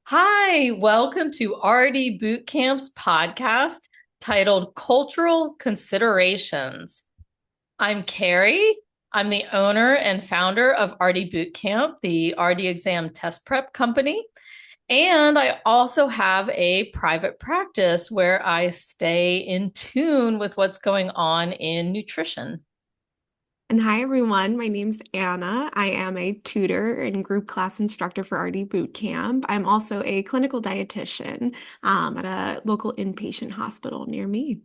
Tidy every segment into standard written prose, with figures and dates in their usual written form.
Hi, welcome to RD Bootcamp's podcast titled Cultural Considerations. I'm Kari. I'm the owner and founder of RD Bootcamp, the RD exam test prep company. And I also have a private practice where I stay in tune with what's going on in nutrition. And hi, everyone. My name's Anna. I am a tutor and group class instructor for RD Boot Camp. I'm also a clinical dietitian at a local inpatient hospital near me.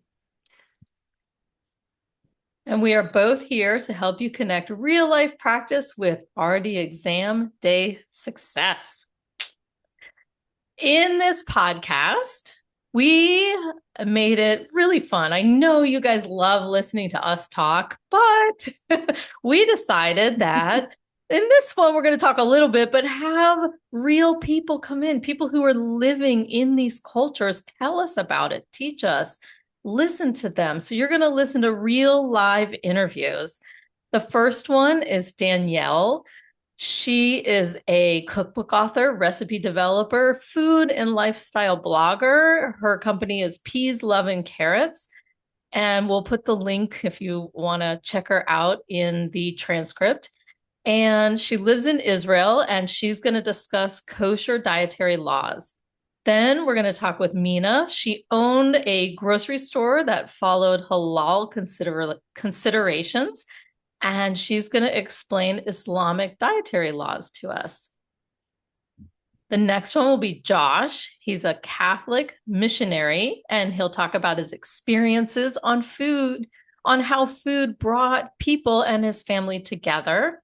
And we are both here to help you connect real life practice with RD exam day success. In this podcast, we made it really fun. I know you guys love listening to us talk, but we decided that in this one, we're going to talk a little bit, but have real people come in, people who are living in these cultures, tell us about it, teach us, listen to them. So you're going to listen to real live interviews. The first one is Danielle. She is a cookbook author, recipe developer, food and lifestyle blogger. Her company is Peas, Love, and Carrots. And we'll put the link if you want to check her out in the transcript. And she lives in Israel and she's going to discuss kosher dietary laws. Then we're going to talk with Mina. She owned a grocery store that followed halal considerations and she's going to explain Islamic dietary laws to us. The next one will be Josh. He's a Catholic missionary, and he'll talk about his experiences on food, on how food brought people and his family together.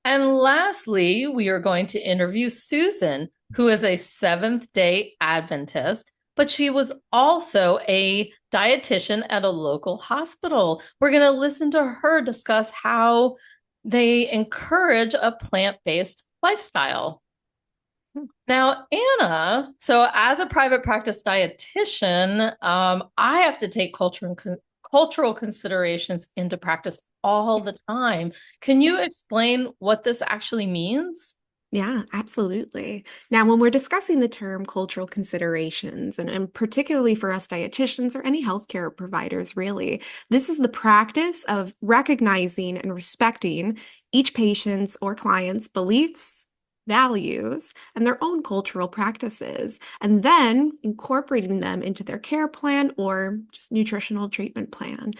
And lastly, we are going to interview Susan, who is a Seventh-day Adventist, but she was also a dietitian at a local hospital. We're going to listen to her discuss how they encourage a plant-based lifestyle. Now, Anna, so as a private practice dietitian, I have to take cultural considerations into practice all the time. Can you explain what this actually means? Yeah, absolutely. Now, when we're discussing the term cultural considerations, and particularly for us dietitians or any healthcare providers, really, this is the practice of recognizing and respecting each patient's or client's beliefs, values, and their own cultural practices, and then incorporating them into their care plan or just nutritional treatment plan.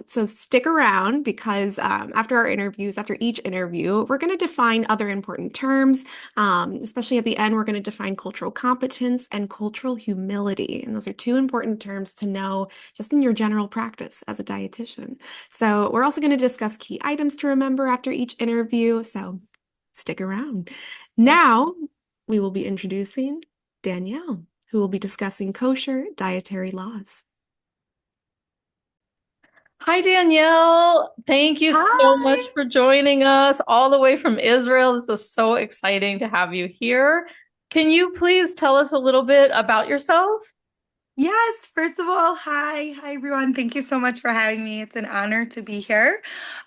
So stick around because after our interviews, after each interview, we're going to define other important terms. Especially at the end, we're going to define cultural competence and cultural humility. And those are two important terms to know just in your general practice as a dietitian. So we're also going to discuss key items to remember after each interview. So stick around. Now we will be introducing Danielle, who will be discussing kosher dietary laws. Hi, Danielle. Thank you so much Hi. for joining us all the way from Israel. This is so exciting to have you here. Can you please tell us a little bit about yourself? Yes, first of all, hi. Hi, everyone. Thank you so much for having me. It's an honor to be here.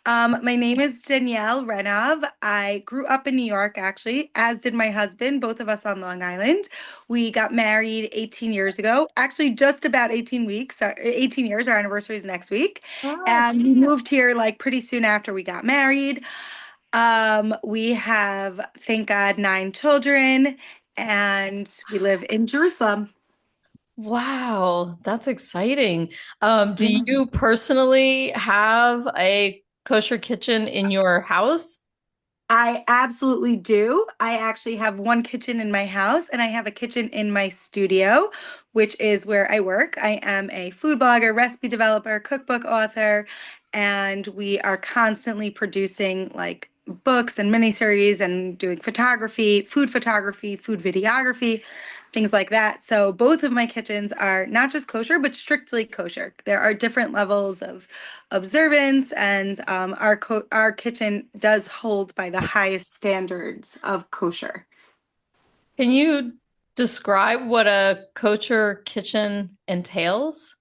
My name is Danielle Renov. I grew up in New York, actually, as did my husband, both of us on Long Island. We got married 18 years ago, actually, just about 18 weeks, 18 years. Our anniversary is next week. Wow. And we moved here like pretty soon after we got married. We have, thank God, 9 children, and we live in Jerusalem. Wow, that's exciting. Do Yeah. you personally have a kosher kitchen in your house? I absolutely do. I actually have one kitchen in my house and I have a kitchen in my studio, which is where I work. I am a food blogger, recipe developer, cookbook author, and we are constantly producing like books and miniseries and doing photography, food videography, things like that. So both of my kitchens are not just kosher, but strictly kosher. There are different levels of observance, and our kitchen does hold by the highest standards of kosher. Can you describe what a kosher kitchen entails?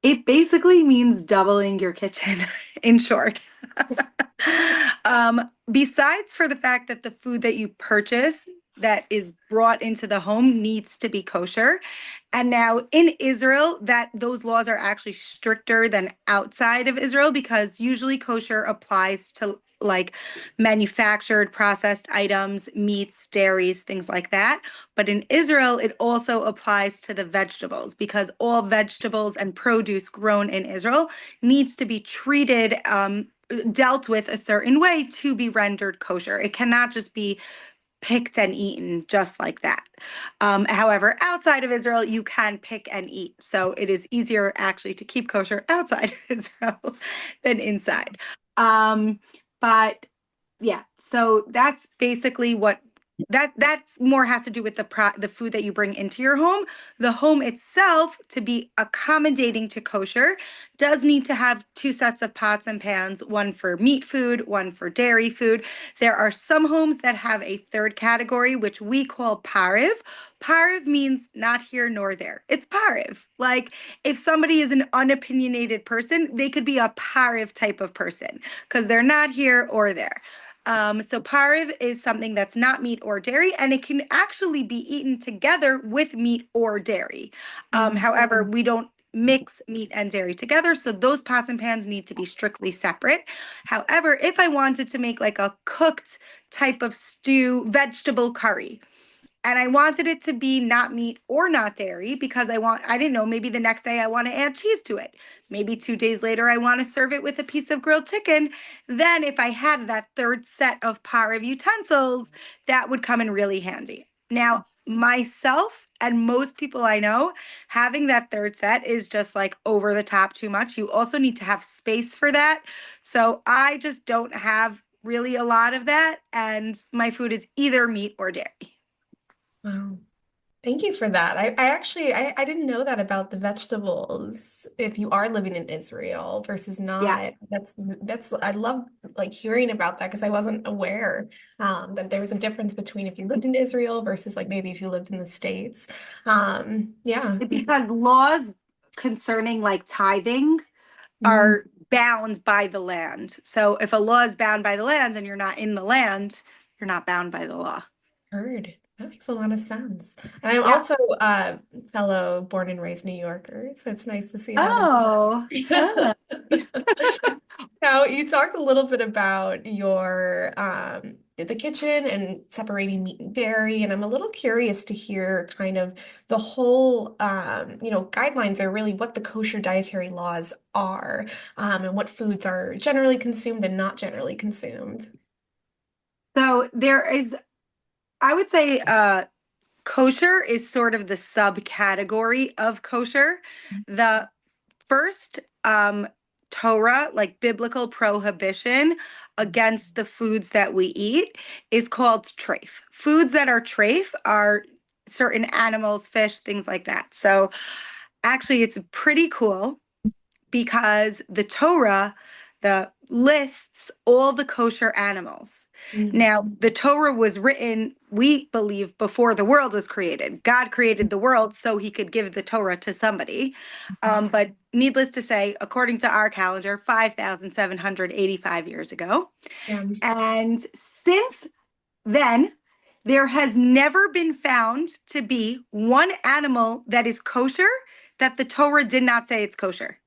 It basically means doubling your kitchen, in short. Besides for the fact that the food that you purchase that is brought into the home needs to be kosher. And now in Israel, that those laws are actually stricter than outside of Israel, because usually kosher applies to like manufactured processed items, meats, dairies, things like that. But in Israel, it also applies to the vegetables, because all vegetables and produce grown in Israel needs to be treated, dealt with a certain way to be rendered kosher. It cannot just be picked and eaten just like that. However, outside of Israel, you can pick and eat. So it is easier actually to keep kosher outside of Israel than inside. But yeah, so that's basically what that's more has to do with the food that you bring into your home. The home itself, to be accommodating to kosher, does need to have two sets of pots and pans, one for meat food, one for dairy food. There are some homes that have a third category, which we call pariv. Pariv means not here nor there. It's pariv. Like if somebody is an unopinionated person, they could be a pariv type of person because they're not here or there. So pariv is something that's not meat or dairy, and it can actually be eaten together with meat or dairy. However, we don't mix meat and dairy together, so those pots and pans need to be strictly separate. However, if I wanted to make like a cooked type of stew, vegetable curry, and I wanted it to be not meat or not dairy, because I didn't know, maybe the next day I want to add cheese to it. Maybe 2 days later I want to serve it with a piece of grilled chicken. Then if I had that third set of pariv utensils, that would come in really handy. Now, myself and most people I know, having that third set is just like over the top too much. You also need to have space for that. So I just don't have really a lot of that, and my food is either meat or dairy. Wow. Thank you for that. I actually I didn't know that about the vegetables if you are living in Israel versus Yeah. not. That's I love like hearing about that because I wasn't aware that there was a difference between if you lived in Israel versus like maybe if you lived in the States. Yeah. Because laws concerning like tithing Mm, are bound by the land. So if a law is bound by the land and you're not in the land, you're not bound by the law. heard. That makes a lot of sense. And I'm Yeah. also a fellow born and raised New Yorker, so it's nice to see another. Oh, oh. Now, you talked a little bit about your the kitchen and separating meat and dairy, and I'm a little curious to hear kind of the whole guidelines are really what the kosher dietary laws are, and what foods are generally consumed and not generally consumed. So there is, I would say, kosher is sort of the subcategory of kosher. The first Torah, like biblical prohibition against the foods that we eat, is called treif. Foods that are treif are certain animals, fish, things like that. So actually, it's pretty cool because the Torah, the lists all the kosher animals. Mm, Now, the Torah was written, we believe, before the world was created. God created the world so he could give the Torah to somebody. But needless to say, according to our calendar, 5,785 years ago. yeah. And since then, there has never been found to be one animal that is kosher that the Torah did not say it's kosher.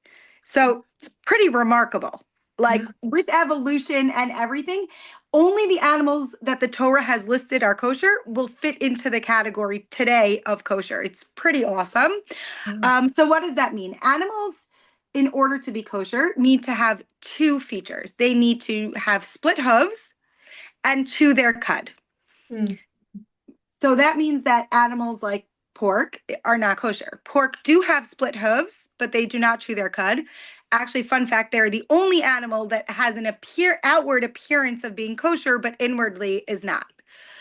So it's pretty remarkable. Like Yeah. with evolution and everything, only the animals that the Torah has listed are kosher will fit into the category today of kosher. It's pretty awesome. Wow. So what does that mean? Animals, in order to be kosher, need to have two features. They need to have split hooves and chew their cud. Mm, So that means that animals like pork are not kosher. Pork do have split hooves, but they do not chew their cud. Actually, fun fact, they're the only animal that has an outward appearance of being kosher, but inwardly is not.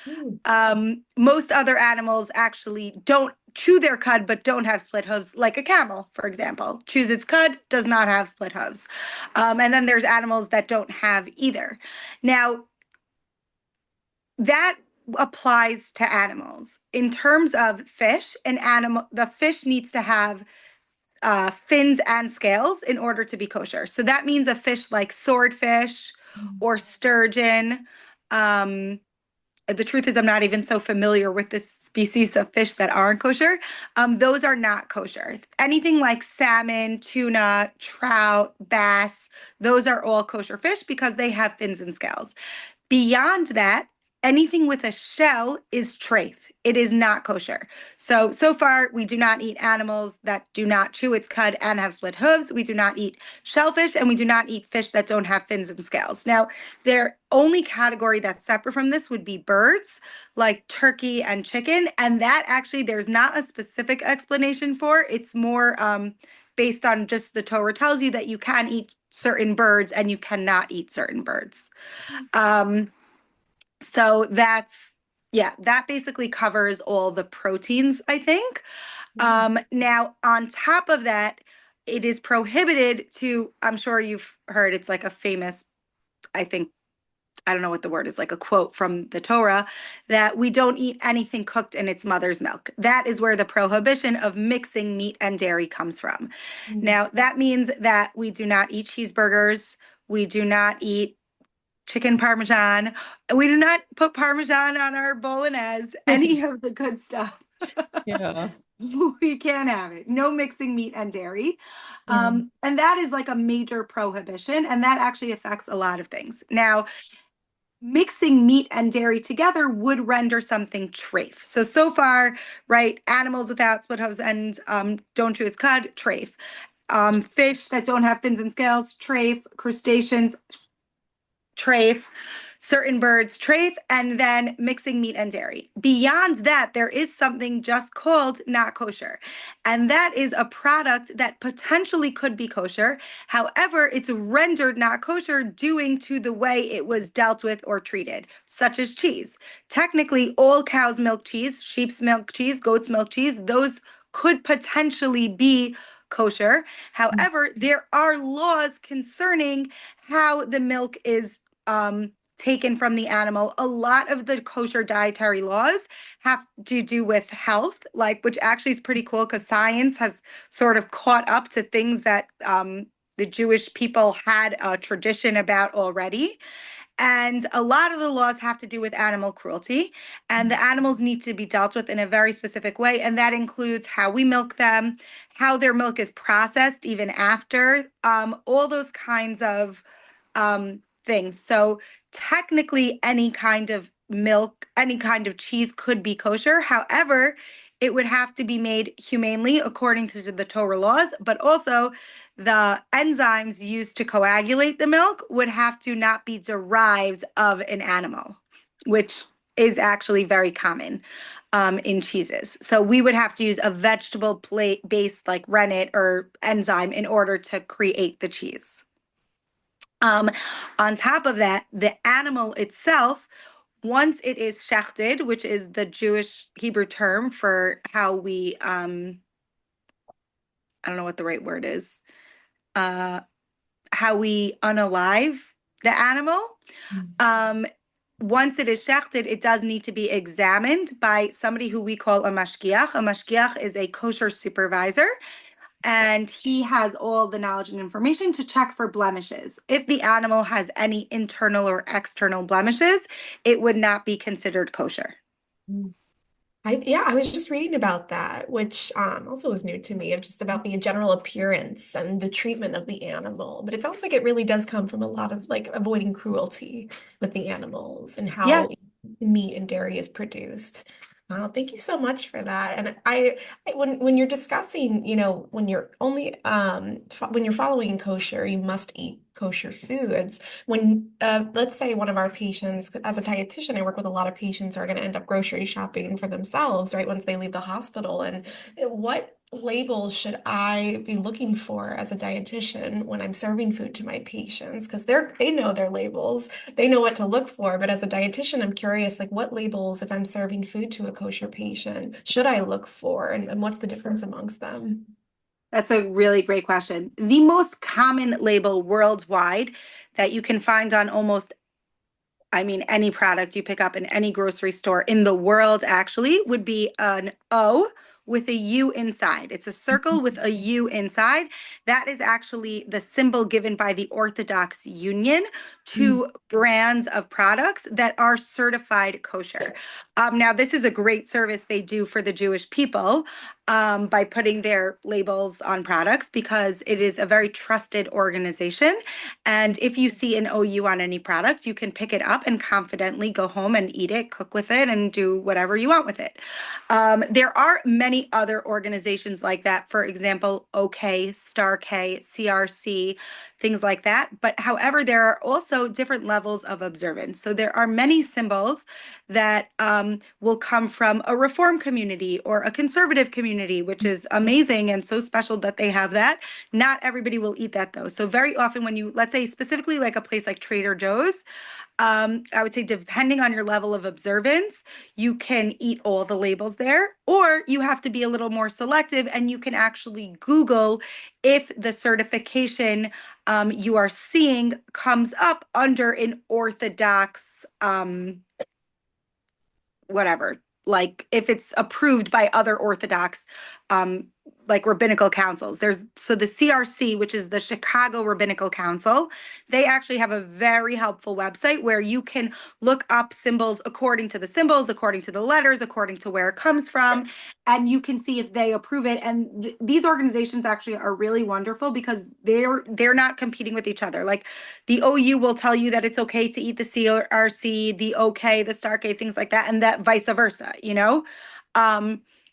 mm, Most other animals actually don't chew their cud, but don't have split hooves, like a camel, for example. Chews its cud, does not have split hooves. And then there's animals that don't have either. Now, that applies to animals. In terms of fish, the fish needs to have fins and scales in order to be kosher. So that means a fish like swordfish mm, or sturgeon, um, the truth is I'm not even so familiar with the species of fish that aren't kosher. Those are not kosher. Anything like salmon, tuna, trout, bass, those are all kosher fish because they have fins and scales. Beyond that, anything with a shell is treif. It is not kosher. So far, we do not eat animals that do not chew its cud and have split hooves. We do not eat shellfish, and we do not eat fish that don't have fins and scales. Now, their only category that's separate from this would be birds, like turkey and chicken. And that actually, there's not a specific explanation for. It's more based on just the Torah tells you that you can eat certain birds and you cannot eat certain birds. So that basically covers all the proteins, I think. Now, on top of that, it is prohibited to, I'm sure you've heard, it's like a famous, I think, I don't know what the word is, like a quote from the Torah, that we don't eat anything cooked in its mother's milk. That is where the prohibition of mixing meat and dairy comes from. Now, that means that we do not eat cheeseburgers. We do not eat chicken parmesan. We do not put parmesan on our bolognese, any of the good stuff. Yeah. We can't have it. No mixing meat and dairy. Yeah. And that is like a major prohibition, and that actually affects a lot of things. Now, mixing meat and dairy together would render something treif. So far, right, animals without split hooves and don't chew its cud, treif. Fish that don't have fins and scales, treif. Crustaceans, treif, certain birds, treif, and then mixing meat and dairy. Beyond that, there is something just called not kosher. And that is a product that potentially could be kosher. However, it's rendered not kosher due to the way it was dealt with or treated, such as cheese. Technically, all cow's milk cheese, sheep's milk cheese, goat's milk cheese, those could potentially be kosher. However, there are laws concerning how the milk is taken from the animal. A lot of the kosher dietary laws have to do with health, which actually is pretty cool because science has sort of caught up to things that the Jewish people had a tradition about already. And a lot of the laws have to do with animal cruelty, and the animals need to be dealt with in a very specific way. And that includes how we milk them, how their milk is processed even after, all those kinds of things. So technically, any kind of milk, any kind of cheese could be kosher. However, it would have to be made humanely according to the Torah laws, but also the enzymes used to coagulate the milk would have to not be derived of an animal, which is actually very common in cheeses. So we would have to use a vegetable based like rennet or enzyme in order to create the cheese. On top of that, the animal itself, once it is shechted, which is the Jewish Hebrew term for how we, I don't know what the right word is, how we unalive the animal. Once it is shechted, it does need to be examined by somebody who we call a mashgiach. A mashgiach is a kosher supervisor, and he has all the knowledge and information to check for blemishes. If the animal has any internal or external blemishes, it would not be considered kosher. I was just reading about that, which also was new to me, of just about the general appearance and the treatment of the animal. But it sounds like it really does come from a lot of like avoiding cruelty with the animals and Yeah. how meat and dairy is produced. Thank you so much for that. And when you're discussing, when you're only when you're following kosher, you must eat kosher foods. When let's say one of our patients, as a dietitian, I work with a lot of patients who are going to end up grocery shopping for themselves, right, once they leave the hospital. And what labels should I be looking for as a dietitian when I'm serving food to my patients? Because they know their labels, they know what to look for. But as a dietitian, I'm curious, like what labels, if I'm serving food to a kosher patient, should I look for, and what's the difference amongst them? That's a really great question. The most common label worldwide that you can find on any product you pick up in any grocery store in the world actually would be an O, with a U inside. It's a circle with a U inside. That is actually the symbol given by the Orthodox Union to brands of products that are certified kosher. Now, this is a great service they do for the Jewish people by putting their labels on products, because it is a very trusted organization. And if you see an OU on any product, you can pick it up and confidently go home and eat it, cook with it, and do whatever you want with it. There are many other organizations like that. For example, OK, Star K, CRC, things like that. But however, there are also different levels of observance. So there are many symbols that will come from a reform community or a conservative community, which is amazing and so special that they have that. Not everybody will eat that though. So very often when you, let's say specifically like a place like Trader Joe's, I would say depending on your level of observance, you can eat all the labels there, or you have to be a little more selective and you can actually Google if the certification you are seeing comes up under an Orthodox whatever, like if it's approved by other Orthodox like rabbinical councils. So the CRC, which is the Chicago Rabbinical Council, they actually have a very helpful website where you can look up symbols according to the symbols, according to the letters, according to where it comes from, and you can see if they approve it. And these organizations actually are really wonderful because they're not competing with each other. Like the OU will tell you that it's okay to eat the CRC, the OK, the Star K, things like that, and that vice versa, you know?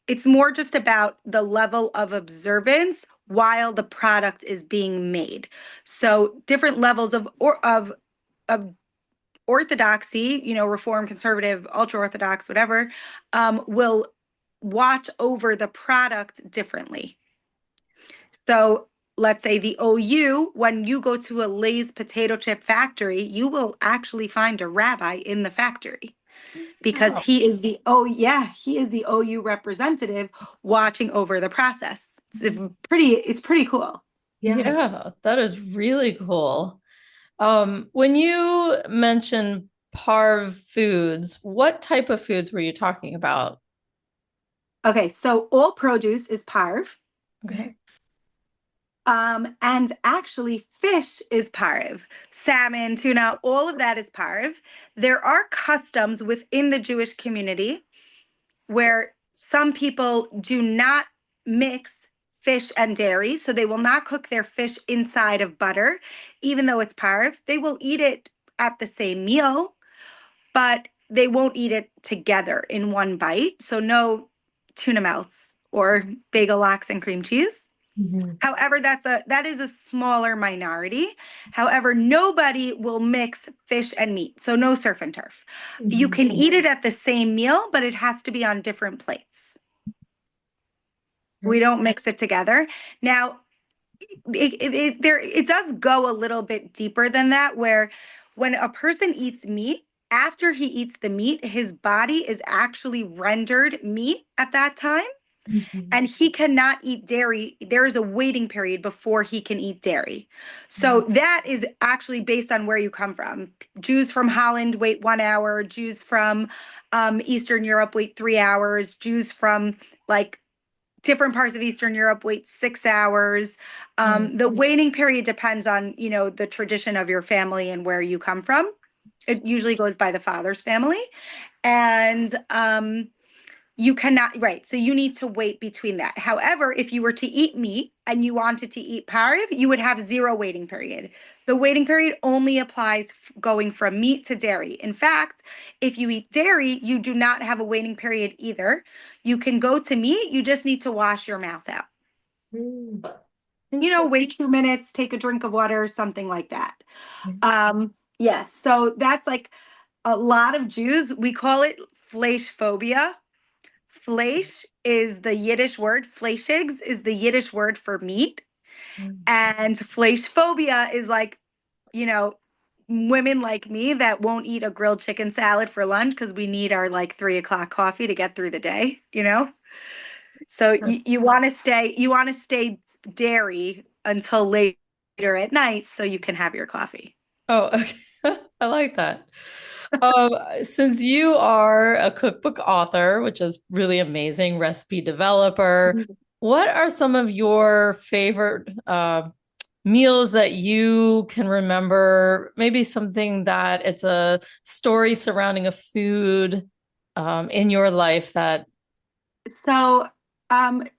It's more just about the level of observance while the product is being made. So different levels of orthodoxy, you know, reform, conservative, ultra orthodox, whatever, will watch over the product differently. So let's say the OU, when you go to a Lay's potato chip factory, you will actually find a rabbi in the factory, because he is the OU representative watching over the process. It's pretty cool. Yeah, that is really cool. When you mentioned parv foods, what type of foods were you talking about? Okay, so all produce is parv. Okay. And actually fish is parv. Salmon, tuna, all of that is parv. There are customs within the Jewish community where some people do not mix fish and dairy. So they will not cook their fish inside of butter, even though it's parv. They will eat it at the same meal, but they won't eat it together in one bite. So no tuna melts or bagel lox and cream cheese. However, that is a smaller minority. However, nobody will mix fish and meat. So no surf and turf. You can eat it at the same meal, but it has to be on different plates. We don't mix it together. Now, it does go a little bit deeper than that, where when a person eats meat, after he eats the meat, his body is actually rendered meat at that time. And he cannot eat dairy. There is a waiting period before he can eat dairy. So that is actually based on where you come from. Jews from Holland wait 1 hour. Jews from Eastern Europe wait 3 hours. Jews from like different parts of Eastern Europe wait 6 hours. The waiting period depends on, you know, the tradition of your family and where you come from. It usually goes by the father's family. And you cannot, right. So you need to wait between that. However, if you were to eat meat and you wanted to eat parv, you would have 0 waiting period. The waiting period only applies going from meat to dairy. In fact, if you eat dairy, you do not have a waiting period either. You can go to meat. You just need to wash your mouth out. You know, wait 2 minutes, take a drink of water, something like that. Yeah. So that's like a lot of Jews, we call it fleish phobia. Fleisch is the Yiddish word. Fleischigs is the Yiddish word for meat. And fleisch phobia is like, you know, women like me that won't eat a grilled chicken salad for lunch because we need our like 3 o'clock coffee to get through the day, you know? So you want to stay dairy until later at night so you can have your coffee. Oh, okay. I like that. Since you are a cookbook author, which is really amazing, recipe developer, what are some of your favorite meals that you can remember? Maybe something that it's a story surrounding a food in your life that, So,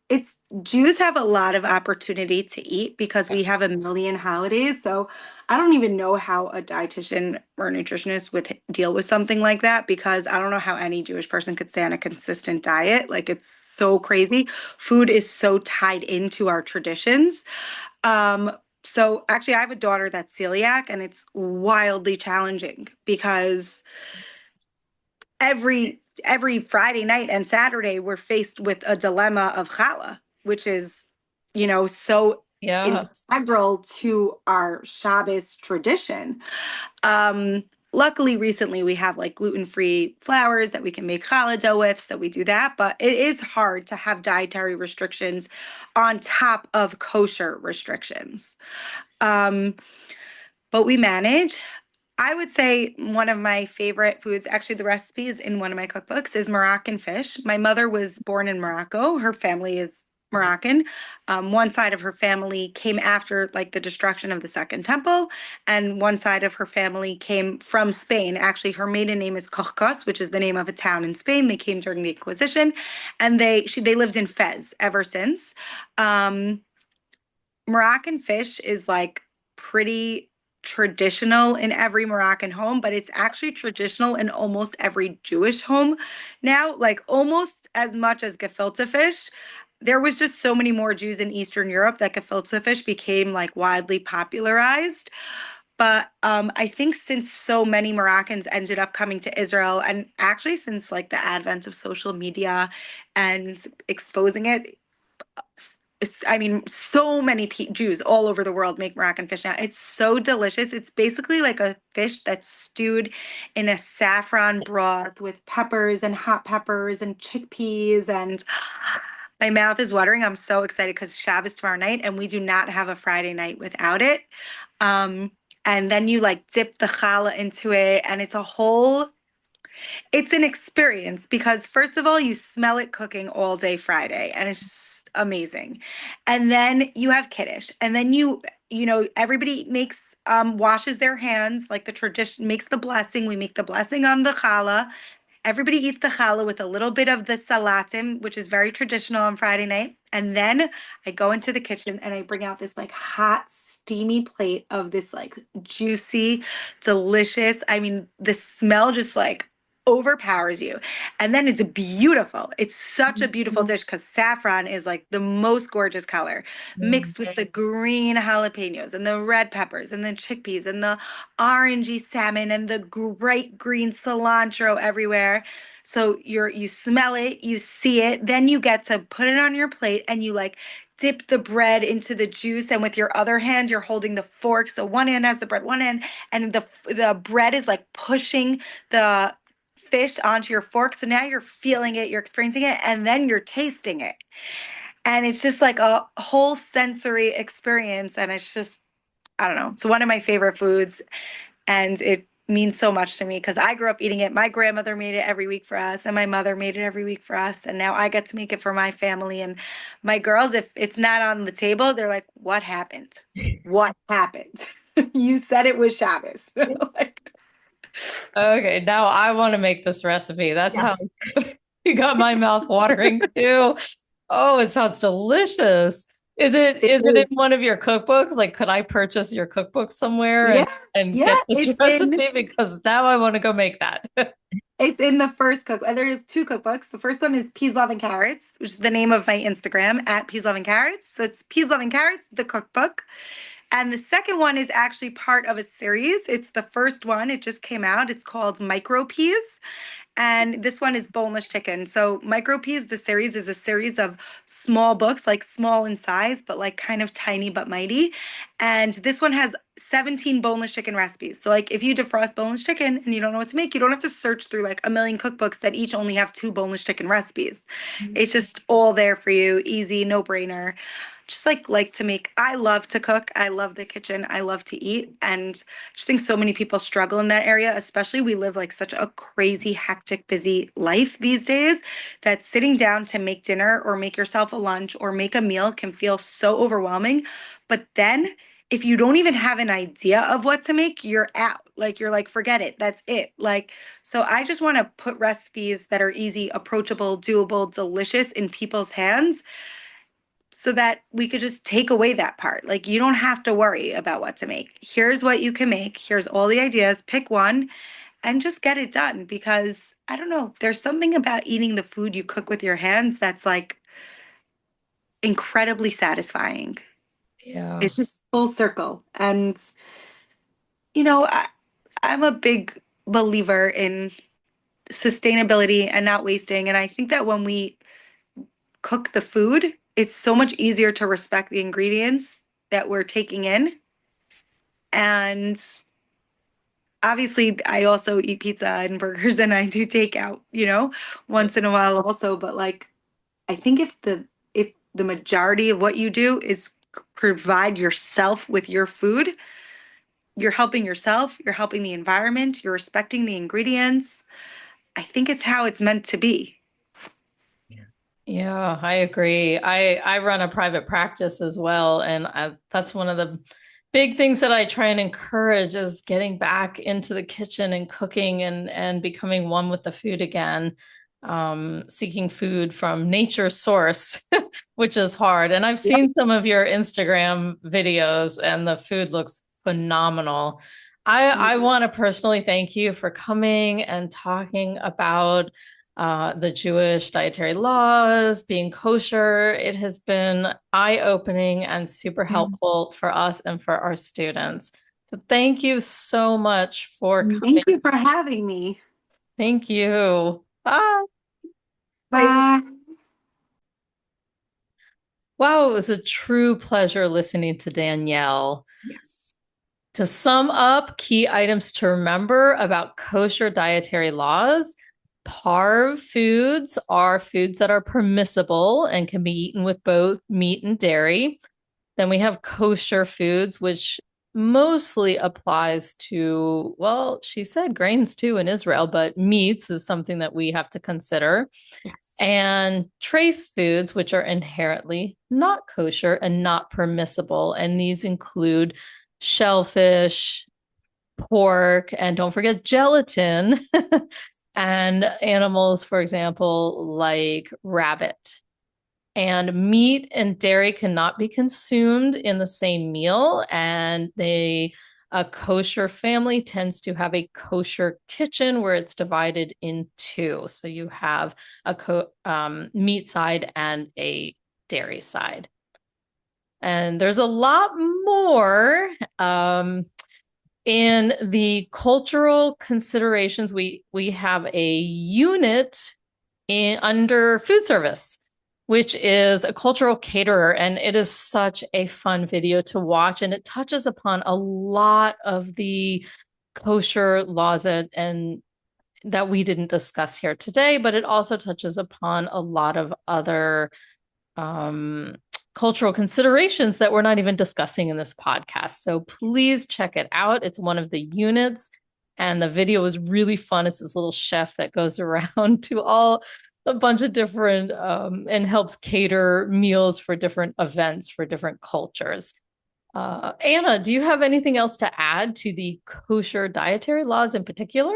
it's Jews have a lot of opportunity to eat because we have a million holidays. So, I don't even know how a dietitian or a nutritionist would deal with something like that because I don't know how any Jewish person could stay on a consistent diet. Like, it's so crazy. Food is so tied into our traditions. Um, so actually, I have a daughter that's celiac, and it's wildly challenging because every Friday night and Saturday we're faced with a dilemma of challah, which is, so yeah. integral to our Shabbos tradition. Um, Luckily, recently we have like gluten-free flours that we can make challah dough with, so we do that. But it is hard to have dietary restrictions on top of kosher restrictions. Um, but we manage. I would say one of my favorite foods, actually, the recipe is in one of my cookbooks, is Moroccan fish. My mother was born in Morocco. Her family is Moroccan. One side of her family came after like the destruction of the Second Temple, and one side of her family came from Spain. Actually, her maiden name is Corcos, which is the name of a town in Spain. They came during the Inquisition, and they lived in Fez ever since. Um, Moroccan fish is like pretty traditional in every Moroccan home, but it's actually traditional in almost every Jewish home now, like almost as much as gefilte fish. There was just so many more Jews in Eastern Europe that gefilte fish became like widely popularized. But I think since so many Moroccans ended up coming to Israel, and actually since like the advent of social media and exposing it, I mean, so many Jews all over the world make Moroccan fish now. It's so delicious. It's basically like a fish that's stewed in a saffron broth with peppers and hot peppers and chickpeas. And my mouth is watering. I'm so excited because Shabbos tomorrow night, and we do not have a Friday night without it. Um, and then you like dip the challah into it, and it's an experience because first of all, you smell it cooking all day Friday, and it's just amazing. And then you have Kiddush, and then everybody makes washes their hands like the tradition makes the blessing. We make the blessing on the challah. Everybody eats the challah with a little bit of the salatim, which is very traditional on Friday night. And then I go into the kitchen and I bring out this like hot, steamy plate of this like juicy, delicious. I mean, the smell just like overpowers you. And then it's beautiful. It's such a beautiful dish because saffron is like the most gorgeous color mixed with the green jalapenos and the red peppers and the chickpeas and the orangey salmon and the bright green cilantro everywhere. So you smell it, you see it, then you get to put it on your plate and you like dip the bread into the juice, and with your other hand you're holding the fork. So one hand has the bread, one hand, and the bread is like pushing the fish onto your fork. So now you're feeling it, you're experiencing it, and then you're tasting it. And it's just like a whole sensory experience. And it's just, I don't know, it's one of my favorite foods. And it means so much to me because I grew up eating it. My grandmother made it every week for us, and my mother made it every week for us. And now I get to make it for my family. And my girls, if it's not on the table, they're like, what happened? What happened? You said it was Shabbos. Like, Okay, now I want to make this recipe. That sounds Yes. you got my mouth watering too. Oh, it sounds delicious. Is it it is it in is. one of your cookbooks? Like, could I purchase your cookbook somewhere Yeah, and yeah, get this recipe? Because now I want to go make that. it's in the first cookbook. There's two cookbooks. The first one is Peas, Love, and Carrots, which is the name of my Instagram at Peas, Love, and Carrots. So it's Peas, Love, and Carrots, the cookbook. And the second one is actually part of a series. It's the first one. It just came out. It's called Micro Peas. And this one is boneless chicken. So Micro Peas, the series is a series of small books, like small in size, but like kind of tiny but mighty. And this one has 17 boneless chicken recipes. So like if you defrost boneless chicken and you don't know what to make, you don't have to search through like a million cookbooks that each only have two boneless chicken recipes. It's just all there for you, easy, no brainer. just like to make, I love to cook. I love the kitchen. I love to eat. And I just think so many people struggle in that area, especially we live like such a crazy, hectic, busy life these days that sitting down to make dinner or make yourself a lunch or make a meal can feel so overwhelming. But then if you don't even have an idea of what to make, you're out. Like you're like, forget it. That's it. Like, so I just want to put recipes that are easy, approachable, doable, delicious in people's hands so that we could just take away that part. Like you don't have to worry about what to make. Here's what you can make. Here's all the ideas. Pick one and just get it done because I don't know, there's something about eating the food you cook with your hands that's like incredibly satisfying. Yeah. It's just full circle. And I'm a big believer in sustainability and not wasting. And I think that when we cook the food, it's so much easier to respect the ingredients that we're taking in. And obviously, I also eat pizza and burgers and I do takeout, once in a while also. But like, I think if the majority of what you do is provide yourself with your food, you're helping yourself, you're helping the environment, you're respecting the ingredients. I think it's how it's meant to be. Yeah, I agree. I run a private practice as well, and that's one of the big things that I try and encourage is getting back into the kitchen and cooking and becoming one with the food again, seeking food from nature's source, which is hard. And I've Yep. seen some of your Instagram videos, and the food looks phenomenal. I want to personally thank you for coming and talking about the Jewish dietary laws, being kosher. It has been eye-opening and super helpful for us and for our students. So thank you so much for coming. Thank you for having me. Thank you. Bye. Bye. Wow, it was a true pleasure listening to Danielle. Yes. To sum up key items to remember about kosher dietary laws, parve foods are foods that are permissible and can be eaten with both meat and dairy. Then we have kosher foods, which mostly applies to, well, she said grains too in Israel, but meats is something that we have to consider. Yes. And treif foods, which are inherently not kosher and not permissible. And these include shellfish, pork, and don't forget gelatin, and animals, for example, like rabbit. And meat and dairy cannot be consumed in the same meal, and a kosher family tends to have a kosher kitchen where it's divided in two. So you have a meat side and a dairy side. And there's a lot more in the cultural considerations. We have a unit under food service, which is a cultural caterer. And it is such a fun video to watch. And it touches upon a lot of the kosher laws and that we didn't discuss here today, but it also touches upon a lot of other cultural considerations that we're not even discussing in this podcast. So please check it out. It's one of the units, and the video is really fun. It's this little chef that goes around to a bunch of different and helps cater meals for different events for different cultures. Anna, do you have anything else to add to the kosher dietary laws in particular?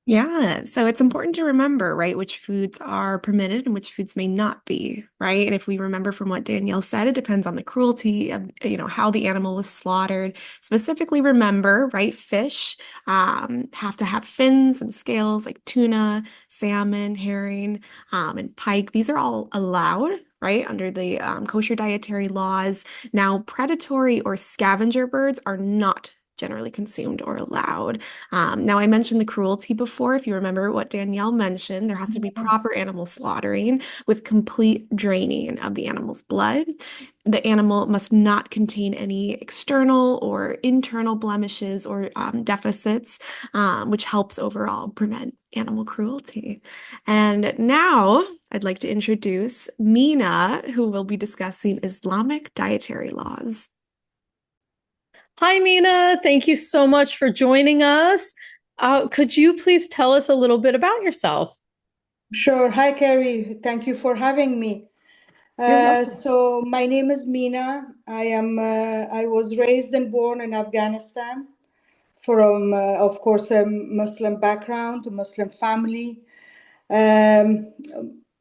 Yeah, so it's important to remember, right, which foods are permitted and which foods may not be, right? And if we remember from what Danielle said, it depends on the cruelty of, how the animal was slaughtered. Specifically, remember, right, fish have to have fins and scales like tuna, salmon, herring, and pike. These are all allowed, right, under the kosher dietary laws. Now, predatory or scavenger birds are not generally consumed or allowed. Now, I mentioned the cruelty before. If you remember what Danielle mentioned, there has to be proper animal slaughtering with complete draining of the animal's blood. the animal must not contain any external or internal blemishes or deficits, which helps overall prevent animal cruelty. And now I'd like to introduce Mina, who will be discussing Islamic dietary laws. Hi, Mina. Thank you so much for joining us. Could you please tell us a little bit about yourself? Sure. Hi, Kari. Thank you for having me. You're welcome. So my name is Mina. I was raised and born in Afghanistan from, of course, a Muslim background, a Muslim family. Um,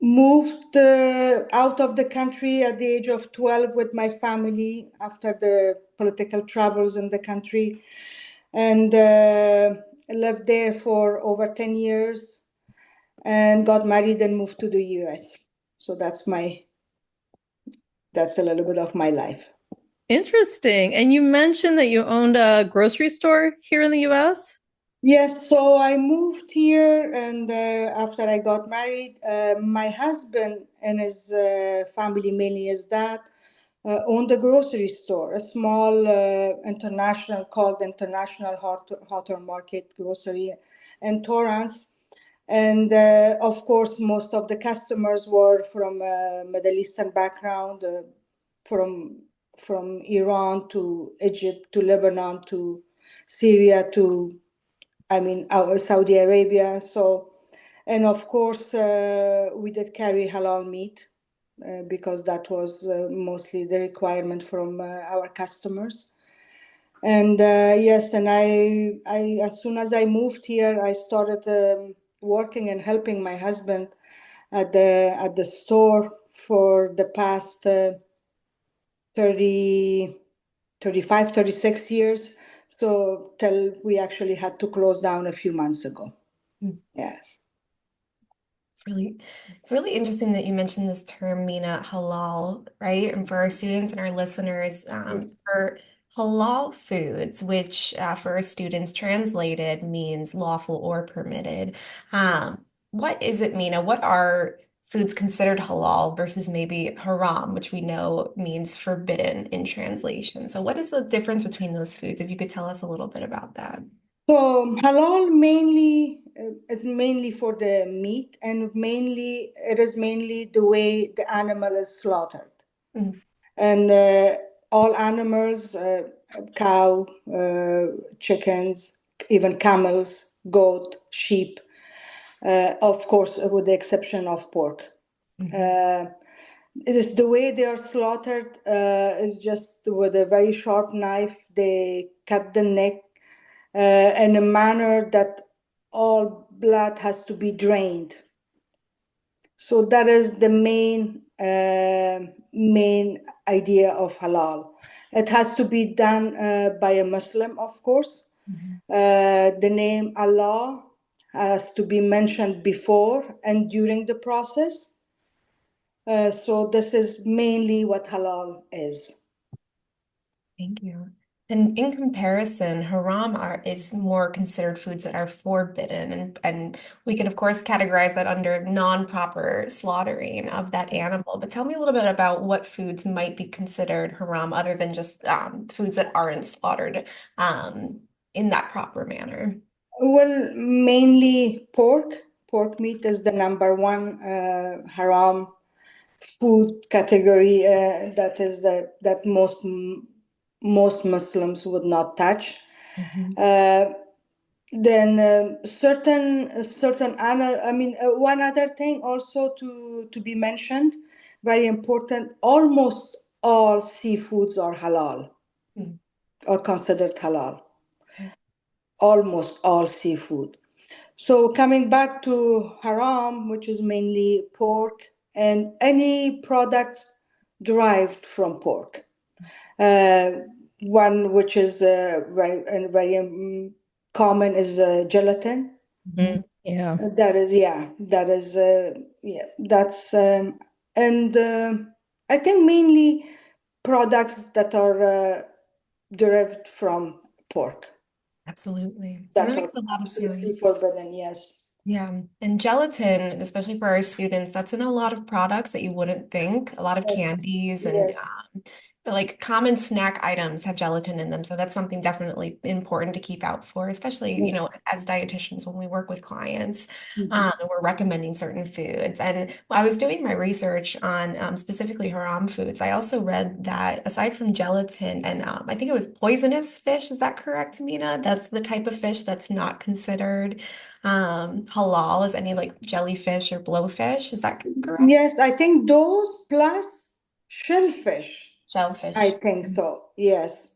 Moved out of the country at the age of 12 with my family after the political troubles in the country, and lived there for over 10 years and got married and moved to the US. So that's a little bit of my life. Interesting. And you mentioned that you owned a grocery store here in the US? Yes, so I moved here, and after I got married, my husband and his family, mainly his dad, owned a grocery store, a small international called International Hotter Market Grocery in Torrance. And of course, most of the customers were from Middle Eastern background, from from Iran to Egypt to Lebanon to Syria to, Saudi Arabia. So, and of course, we did carry halal meat because that was mostly the requirement from our customers. And yes, and I as soon as I moved here, I started working and helping my husband at the store for the past 30, 35, 36 years. So till we actually had to close down a few months ago. Yes. It's really interesting that you mentioned this term, Mina, halal, right? And for our students and our listeners, for halal foods, which for our students translated means lawful or permitted. What is it, Mina? What are foods considered halal versus maybe haram, which we know means forbidden in translation? So what is the difference between those foods? If you could tell us a little bit about that. So halal mainly it's mainly for the meat, and it is mainly the way the animal is slaughtered. Mhm. And all animals, cow, chickens, even camels, goat, sheep, of course, with the exception of pork. It is the way they are slaughtered is just with a very sharp knife. They cut the neck in a manner that all blood has to be drained. So that is the main idea of halal. It has to be done by a Muslim, of course. The name Allah has to be mentioned before and during the process. So this is mainly what halal is. Thank you. And in comparison, is more considered foods that are forbidden, and we can of course categorize that under non-proper slaughtering of that animal. But tell me a little bit about what foods might be considered haram other than just foods that aren't slaughtered in that proper manner. Well, mainly pork. Pork meat is the number one haram food category that most Muslims would not touch. Then one other thing also to be mentioned, very important. Almost all seafoods are halal or considered halal. Almost all seafood. So coming back to haram, which is mainly pork and any products derived from pork. One which is very common is gelatin. Yeah. That's and I think mainly products that are derived from pork Absolutely. And that that are makes a lot of absolutely sense. forbidden. Yes. Yeah, and gelatin, especially for our students, that's in a lot of products that you wouldn't think. A lot of Yes, candies and yes. like common snack items have gelatin in them. So that's something definitely important to keep out for, especially, as dietitians when we work with clients, Mhm. and we're recommending certain foods. And I was doing my research on specifically haram foods. I also read that aside from gelatin and I think it was poisonous fish, is that correct, Mina? That's the type of fish that's not considered halal as any like jellyfish or blowfish. Is that correct? Yes, I think those plus shellfish. I Shellfish. think so. Yes.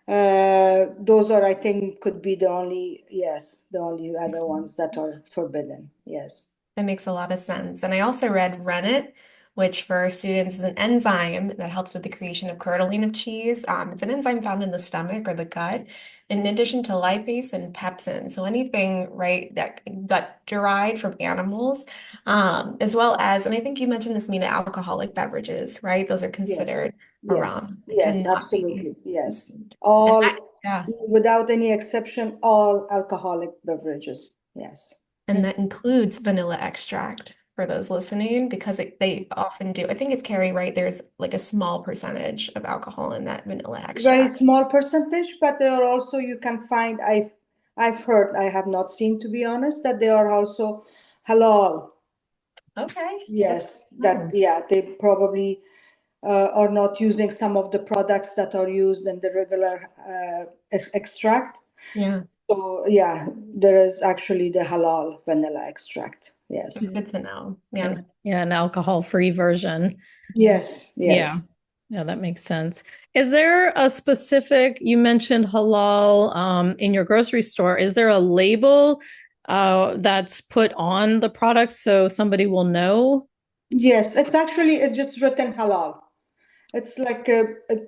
Those are, I think, could be the only, yes, the only other ones that are forbidden. Yes. That makes a lot of sense. And I also read rennet, which for our students is an enzyme that helps with the creation of curdling of cheese. It's an enzyme found in the stomach or the gut, in addition to lipase and pepsin. So anything, right, that gut derived from animals, as well as, and I think you mentioned this, Mina, alcoholic beverages, right? Those are Yes. considered Yes. haram. They Yes, cannot be absolutely. Yes. consumed. And that, All, yeah. without any exception, all alcoholic beverages. Yes. And that includes vanilla extract for those listening, because they often do. I think it's Kari, right? There's like a small percentage of alcohol in that vanilla Very extract. small percentage, but there are also you can find, I've heard, I have not seen to be honest, that they are also halal. Okay, that's Yes, that no. yeah, they probably are not using some of the products that are used in the regular extract. Yeah, So yeah, there is actually the halal vanilla extract. that's Yes. good to know. Yeah. And yeah, an alcohol-free version. Yes, Yeah. yes. Yeah, that makes sense. Is there a specific, you mentioned halal in your grocery store, is there a label that's put on the product so somebody will know? Yes, it's actually just written halal. It's like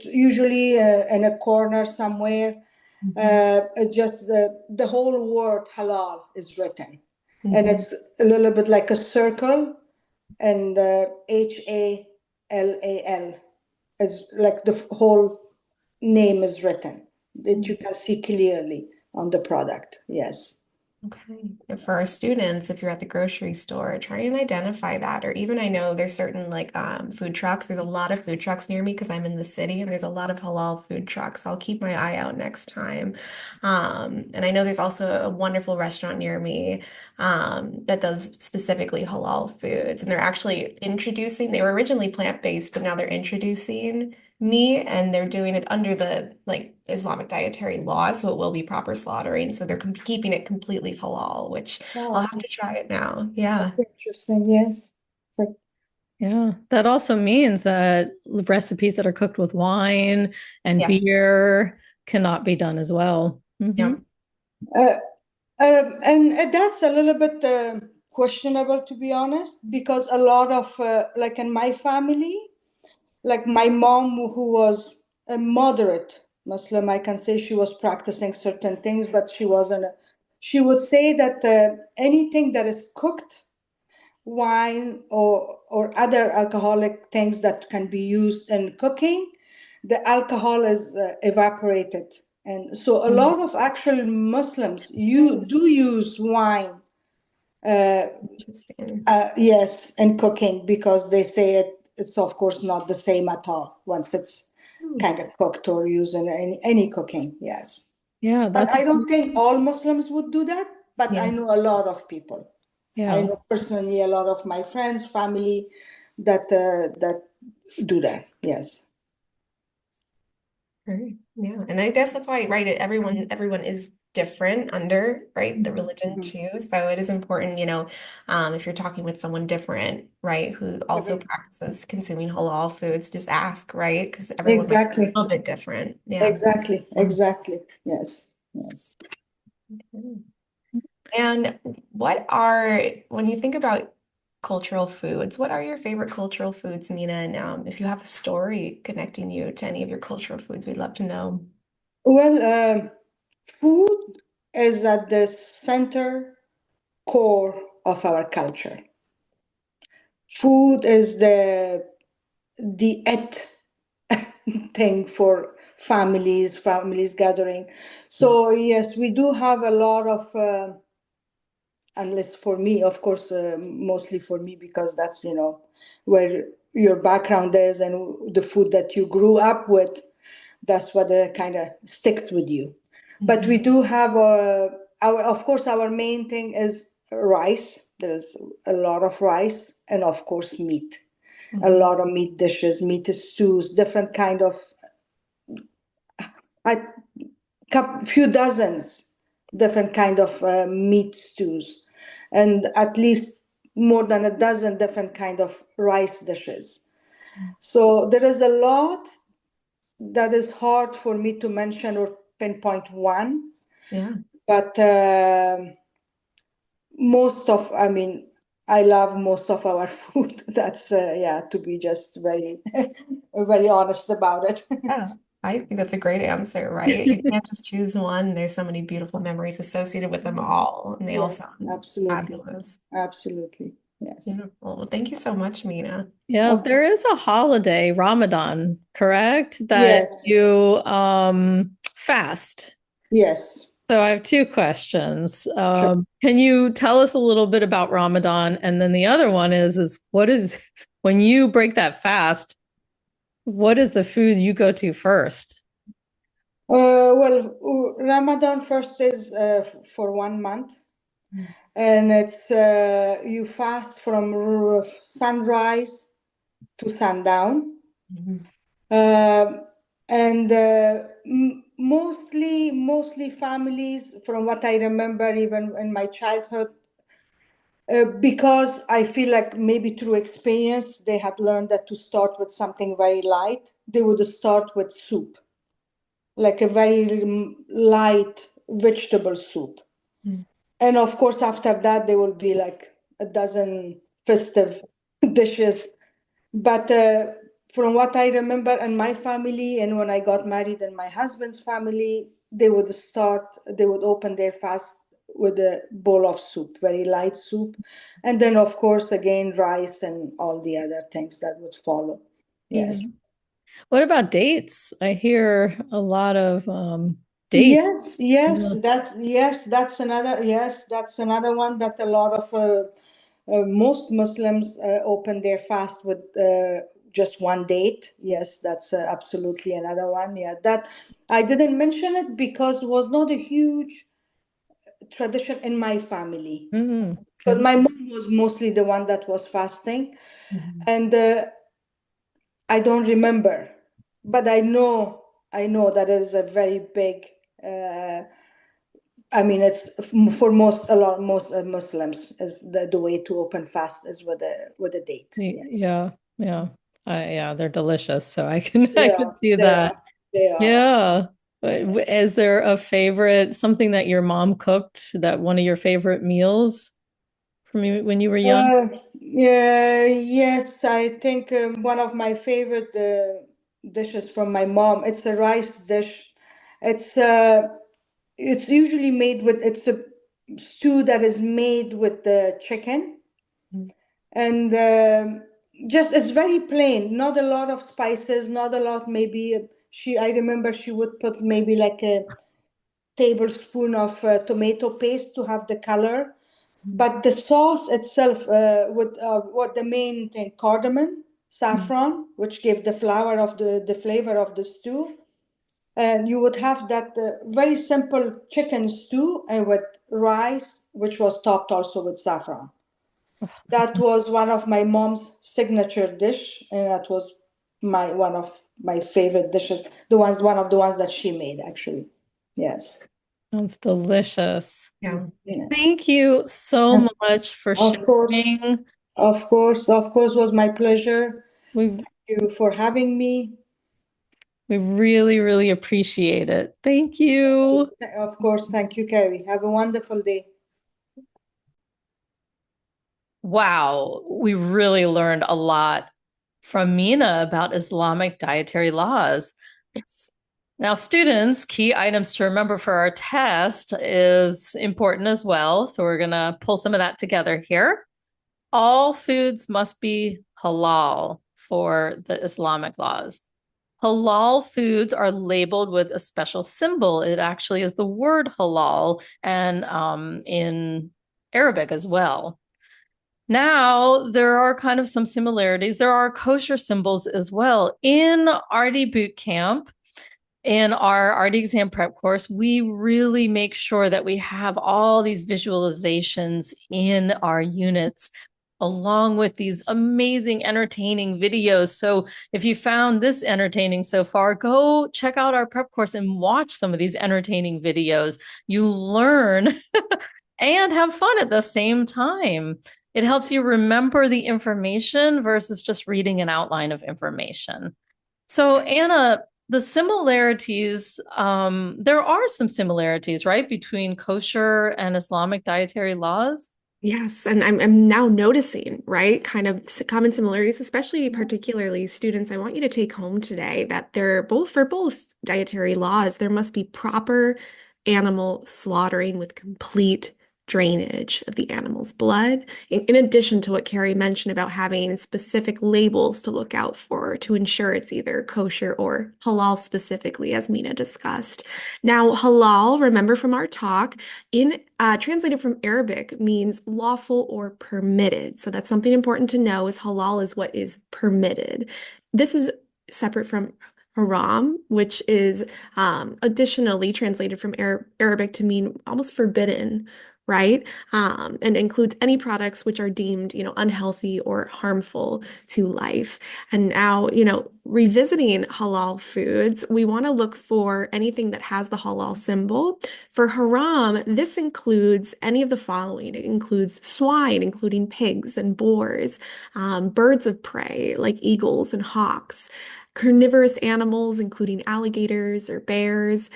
usually in a corner somewhere. Mhm. Just the whole word halal is written, and Mhm. it's a little bit like a circle, and HALAL is like the whole name is written that you can see clearly on the product. Yes. Okay. And for our students, if you're at the grocery store, try and identify that. Or even I know there's certain like food trucks. There's a lot of food trucks near me because I'm in the city and there's a lot of halal food trucks. I'll keep my eye out next time. And I know there's also a wonderful restaurant near me that does specifically halal foods. And they're actually introducing, they were originally plant-based, but now they're introducing meat and they're doing it under the like Islamic dietary law, so it will be proper slaughtering. So they're keeping it completely halal, which I'll Wow, have to try it now. Yeah. that's interesting. Yes. It's like, Yeah, that also means that recipes that are cooked with wine and Yes. beer cannot be done as well. Yeah. uh, and that's a little bit questionable, to be honest, because a lot of, like in my family, like my mom, who was a moderate Muslim, I can say she was practicing certain things, but she wasn't. She would say that anything that is cooked, wine or other alcoholic things that can be used in cooking, the alcohol is evaporated. And so a Mm. lot of actual Muslims you do use wine, uh, Interesting. yes, in cooking because they say it's of course not the same at all once it's Hmm. kind of cooked or used in any cooking. Yes, Yeah, but that's I don't think all Muslims would do that. But Yeah. I know a lot of people. I yeah. know personally a lot of my friends, family that do that. Yes. Right. Yeah. And I guess that's why, right, everyone is different under, right, the religion Mhm. too. So it is important, if you're talking with someone different, right, who also Mhm. practices consuming halal foods, just ask, right? Because everyone might be Exactly. a little bit different. Yeah. Exactly. Exactly. Yes. Yes. Mhm. And when you think about cultural foods, what are your favorite cultural foods, Mina? And if you have a story connecting you to any of your cultural foods, we'd love to know. Well, food is at the center core of our culture. Food is the it thing for families gathering. So yes, we do have a lot of unless for me, of course, mostly for me, because that's, where your background is and the food that you grew up with, that's what kind of sticks with you. But we do have of course, our main thing is rice. There's a lot of rice, and of course, meat. A lot of meat dishes, meat stews, different kind of, a few dozens different kind of meat stews, and at least more than a dozen different kind of rice dishes. So there is a lot that is hard for me to mention or pinpoint one. Yeah. But I love most of our food. That's, to be just very, very honest about it. Yeah, I think that's a great answer, right? You can't just choose one. There's so many beautiful memories associated with them all, and they all Yes, sound absolutely. fabulous. Absolutely. Yes. Beautiful. Well, thank you so much, Mina. Yeah, Of there is a holiday, Ramadan, correct? That Yes. you fast. Yes. So I have two questions. Sure. Can you tell us a little bit about Ramadan? And then the other one is what is, when you break that fast, what is the food you go to first? Ramadan first is for 1 month, and it's you fast from sunrise to sundown. And mostly families, from what I remember, even in my childhood, because I feel like maybe through experience, they had learned that to start with something very light, they would start with soup, like a very light vegetable soup. And of course, after that, there will be like a dozen festive dishes. But from what I remember in my family, and when I got married in my husband's family, they would open their fast with a bowl of soup, very light soup. And then, of course, again, rice and all the other things that would follow. Yes. Yeah. What about dates? I hear a lot of dates. That's another one that a lot of most Muslims open their fast with just one date. Yes, that's absolutely another one. Yeah, that I didn't mention it because it was not a huge tradition in my family. Mhm. Because Okay. my mom was mostly the one that was fasting, and I don't remember, but I know that is a very big. Uh, it's for most Muslims is the way to open fast is with a date. Yeah, Yeah, yeah. Yeah, they're delicious, so I can I they can are. see They that. are. They are. Yeah. But is there a favorite, something that your mom cooked, that one of your favorite meals from when you were young? Yeah, yes, I think one of my favorite dishes from my mom. It's a rice dish. It's uh, it's usually made with. It's a stew that is made with the chicken, and just it's very plain. Not a lot of spices. Not a lot. Maybe I remember she would put maybe like a tablespoon of tomato paste to have the color. But the sauce itself, with what the main thing, cardamom, saffron, which gave the flour of the flavor of the stew. And you would have that very simple chicken stew and with rice, which was topped also with saffron. That was one of my mom's signature dish, and that was one of my favorite dishes. One of the ones that she made, actually. Yes. Sounds delicious. Yeah. Yeah. Thank you so much for Of course. sharing. Of course, was my pleasure. We Thank you for having me. we really, really appreciate it. Thank you. Of course, thank you, Kari. Have a wonderful day. Wow, we really learned a lot from Mina about Islamic dietary laws. Now, students, key items to remember for our test is important as well. So we're going to pull some of that together here. All foods must be halal for the Islamic laws. Halal foods are labeled with a special symbol. It actually is the word halal. And in Arabic as well. Now, there are kind of some similarities. There are kosher symbols as well. In RD boot camp, in our RD exam prep course, we really make sure that we have all these visualizations in our units, along with these amazing, entertaining videos. So if you found this entertaining so far, go check out our prep course and watch some of these entertaining videos. You learn and have fun at the same time. It helps you remember the information versus just reading an outline of information. So, Anna, the similarities, there are some similarities, right, between kosher and Islamic dietary laws? Yes, and I'm now noticing, right, kind of common similarities, especially particularly students. I want you to take home today that they're both for both dietary laws, there must be proper animal slaughtering with complete drainage of the animal's blood, in addition to what Kari mentioned about having specific labels to look out for to ensure it's either kosher or halal specifically, as Mina discussed. Now, halal, remember from our talk, in translated from Arabic means lawful or permitted. So that's something important to know is halal is what is permitted. This is separate from haram, which is additionally translated from Arabic to mean almost forbidden, right? And includes any products which are deemed, unhealthy or harmful to life. And now, revisiting halal foods, we want to look for anything that has the halal symbol. For haram, this includes any of the following. It includes swine, including pigs and boars, birds of prey like eagles and hawks, carnivorous animals, including alligators or bears,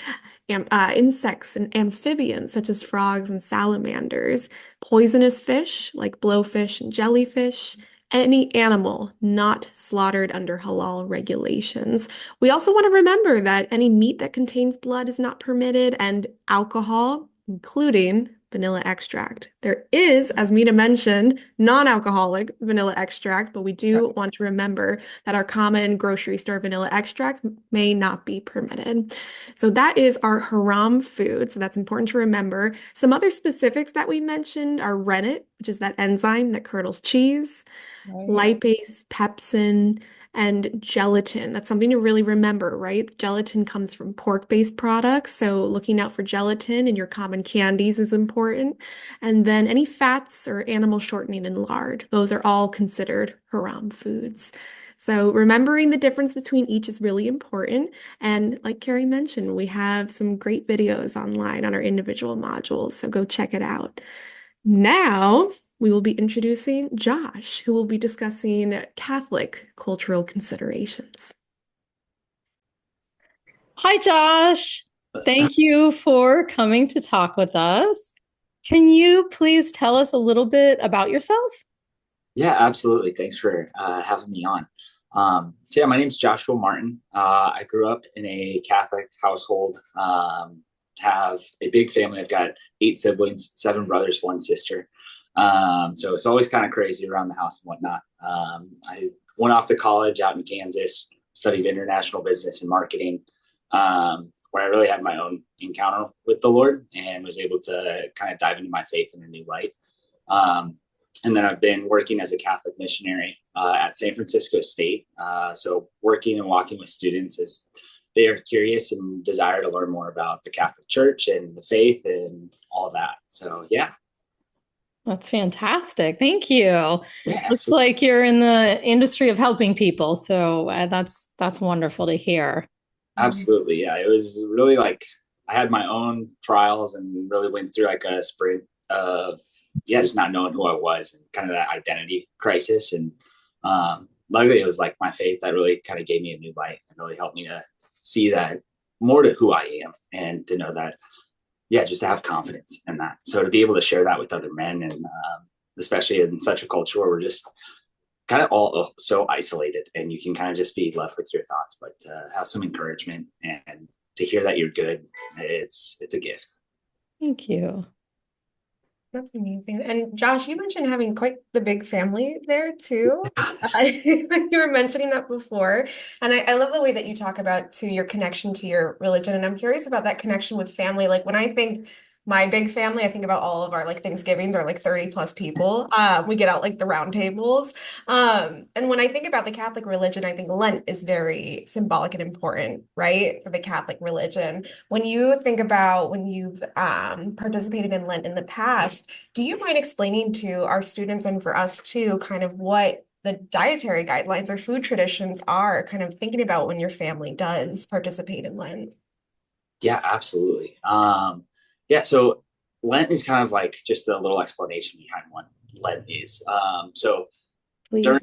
insects and amphibians such as frogs and salamanders, poisonous fish like blowfish and jellyfish, any animal not slaughtered under halal regulations. We also want to remember that any meat that contains blood is not permitted, and alcohol, including vanilla extract. There is, as Mina mentioned, non-alcoholic vanilla extract, but we do want to remember that our common grocery store vanilla extract may not be permitted. So that is our haram food. So that's important to remember. Some other specifics that we mentioned are rennet, which is that enzyme that curdles cheese, lipase, pepsin, and gelatin. That's something to really remember, right? Gelatin comes from pork-based products, so looking out for gelatin in your common candies is important. And then any fats or animal shortening and lard, those are all considered haram foods. So remembering the difference between each is really important. And like Kari mentioned, we have some great videos online on our individual modules, so go check it out. Now, we will be introducing Josh, who will be discussing Catholic cultural considerations. Hi, Josh. Thank you for coming to talk with us. Can you please tell us a little bit about yourself? Yeah, absolutely. Thanks for having me on. So yeah, my name's Joshua Martin. I grew up in a Catholic household, have a big family. I've got 8 siblings, 7 brothers, 1 sister. So it's always kind of crazy around the house and whatnot. I went off to college out in Kansas, studied international business and marketing, where I really had my own encounter with the Lord and was able to kind of dive into my faith in a new light. And then I've been working as a Catholic missionary at San Francisco State. So working and walking with students as they are curious and desire to learn more about the Catholic Church and the faith and all that. So, yeah. That's fantastic. Thank you. Yeah, Looks like you're in the industry of helping people. So that's wonderful to hear. absolutely. Yeah. It was really like I had my own trials and really went through like a sprint of, just not knowing who I was and kind of that identity crisis. And luckily, it was like my faith that really kind of gave me a new light and really helped me to see that more to who I am and to know that, just to have confidence in that. So to be able to share that with other men and especially in such a culture where we're just kind of all so isolated and you can kind of just be left with your thoughts, but have some encouragement and to hear that you're good, it's a gift. Thank you. That's amazing. And Josh, you mentioned having quite the big family there too. You were mentioning that before. And I love the way that you talk about your connection to your religion. And I'm curious about that connection with family. Like when I think my big family, I think about all of our like Thanksgivings are like 30 plus people. We get out like the round tables. And when I think about the Catholic religion, I think Lent is very symbolic and important, right, for the Catholic religion. When you think about when you've participated in Lent in the past, do you mind explaining to our students and for us too, kind of what the dietary guidelines or food traditions are, kind of thinking about when your family does participate in Lent? Yeah, absolutely. So Lent is kind of like just a little explanation behind what Lent is. So during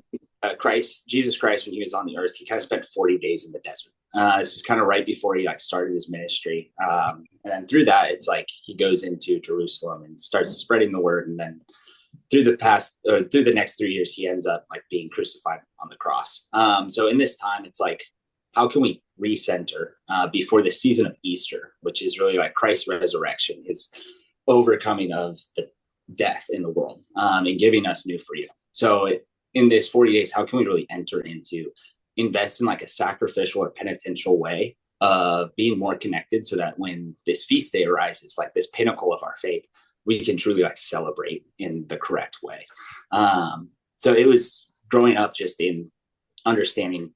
Please. Jesus Christ, when he was on the earth, he kind of spent 40 days in the desert. This is kind of right before he like started his ministry. And then through that, it's like he goes into Jerusalem and starts spreading the word. And then through the next 3 years, he ends up like being crucified on the cross. So in this time, it's like, how can we recenter before the season of Easter, which is really like Christ's resurrection, his overcoming of the death in the world, and giving us new freedom. So in this 40 days, how can we really invest in like a sacrificial or penitential way of being more connected, so that when this feast day arises, like this pinnacle of our faith, we can truly like celebrate in the correct way. So it was growing up just in understanding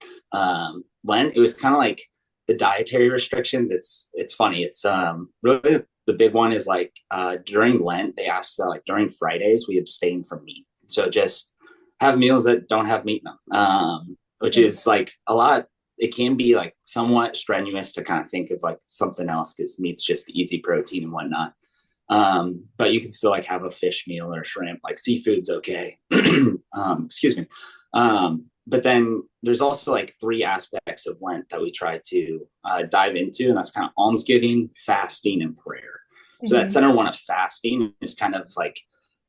Lent. It was kind of like the dietary restrictions. It's funny. It's really the big one is like during Lent, they asked that like during Fridays we abstain from meat. So just have meals that don't have meat in them, which is like a lot. It can be like somewhat strenuous to kind of think of like something else, because meat's just easy protein and whatnot. But you can still like have a fish meal or shrimp, like seafood's okay. Excuse me. But then there's also like three aspects of Lent that we try to dive into, and that's kind of almsgiving, fasting, and prayer. So that center one of fasting is kind of like,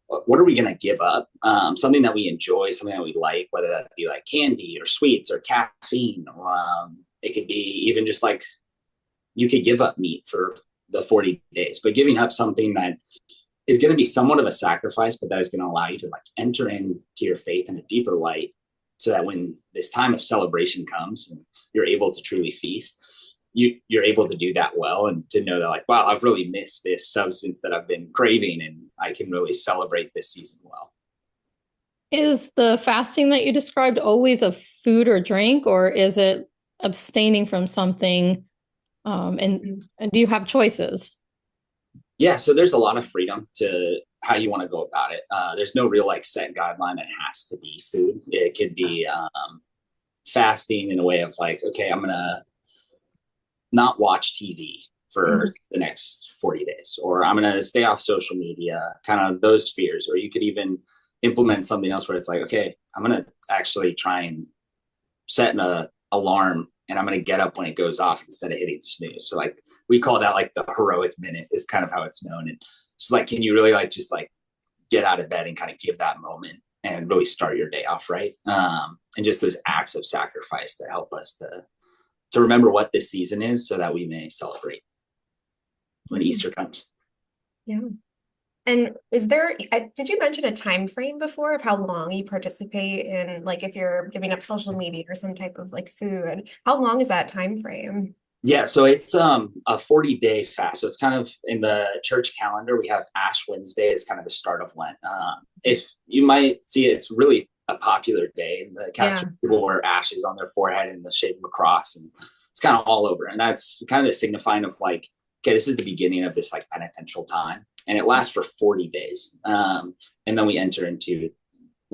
what are we going to give up? Something that we enjoy, something that we like, whether that be like candy or sweets or caffeine. It could be even just like you could give up meat for the 40 days, but giving up something that is going to be somewhat of a sacrifice, but that is going to allow you to like enter into your faith in a deeper light, so that when this time of celebration comes and you're able to truly feast, you're able to do that well, and to know that like, wow, I've really missed this substance that I've been craving, and I can really celebrate this season well. Is the fasting that you described always of food or drink, or is it abstaining from something? And do you have choices? Yeah, so there's a lot of freedom to how you want to go about it. There's no real like set guideline that has to be food. It could be fasting in a way of like, okay, I'm gonna not watch TV for the next 40 days, or I'm gonna stay off social media, kind of those spheres. Or you could even implement something else where it's like, okay, I'm gonna actually try and set an alarm, and I'm gonna get up when it goes off instead of hitting snooze. So like we call that like the heroic minute, is kind of how it's known. And it's like, can you really like just like get out of bed and kind of give that moment and really start your day off right? And just those acts of sacrifice that help us to remember what this season is, so that we may celebrate when Easter comes. Yeah. And did you mention a time frame before of how long you participate in, like if you're giving up social media or some type of like food, how long is that time frame? Yeah, so it's a 40-day fast. So it's kind of in the church calendar. We have Ash Wednesday as kind of the start of Lent. If you might see it, it's really a popular day. The Catholic people wear ashes on their forehead in the shape of a cross, and it's kind of all over. And that's kind of a signifying of like, okay, this is the beginning of this like penitential time, and it lasts for 40 days. And then we enter into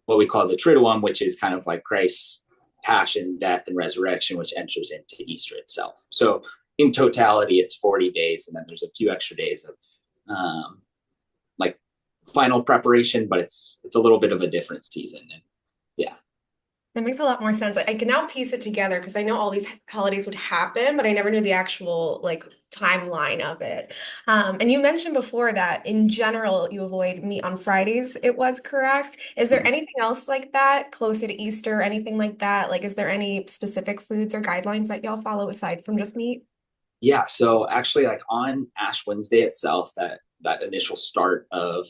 what we call the Triduum, which is kind of like Christ's passion, death, and resurrection, which enters into Easter itself. So in totality, it's 40 days, and then there's a few extra days of like final preparation, but it's a little bit of a different season. And yeah. That makes a lot more sense. I can now piece it together because I know all these holidays would happen, but I never knew the actual like timeline of it. And you mentioned before that in general you avoid meat on Fridays. It was correct. Is there anything else like that closer to Easter, anything like that? Like, is there any specific foods or guidelines that y'all follow aside from just meat? Yeah. So actually, like on Ash Wednesday itself, that initial start of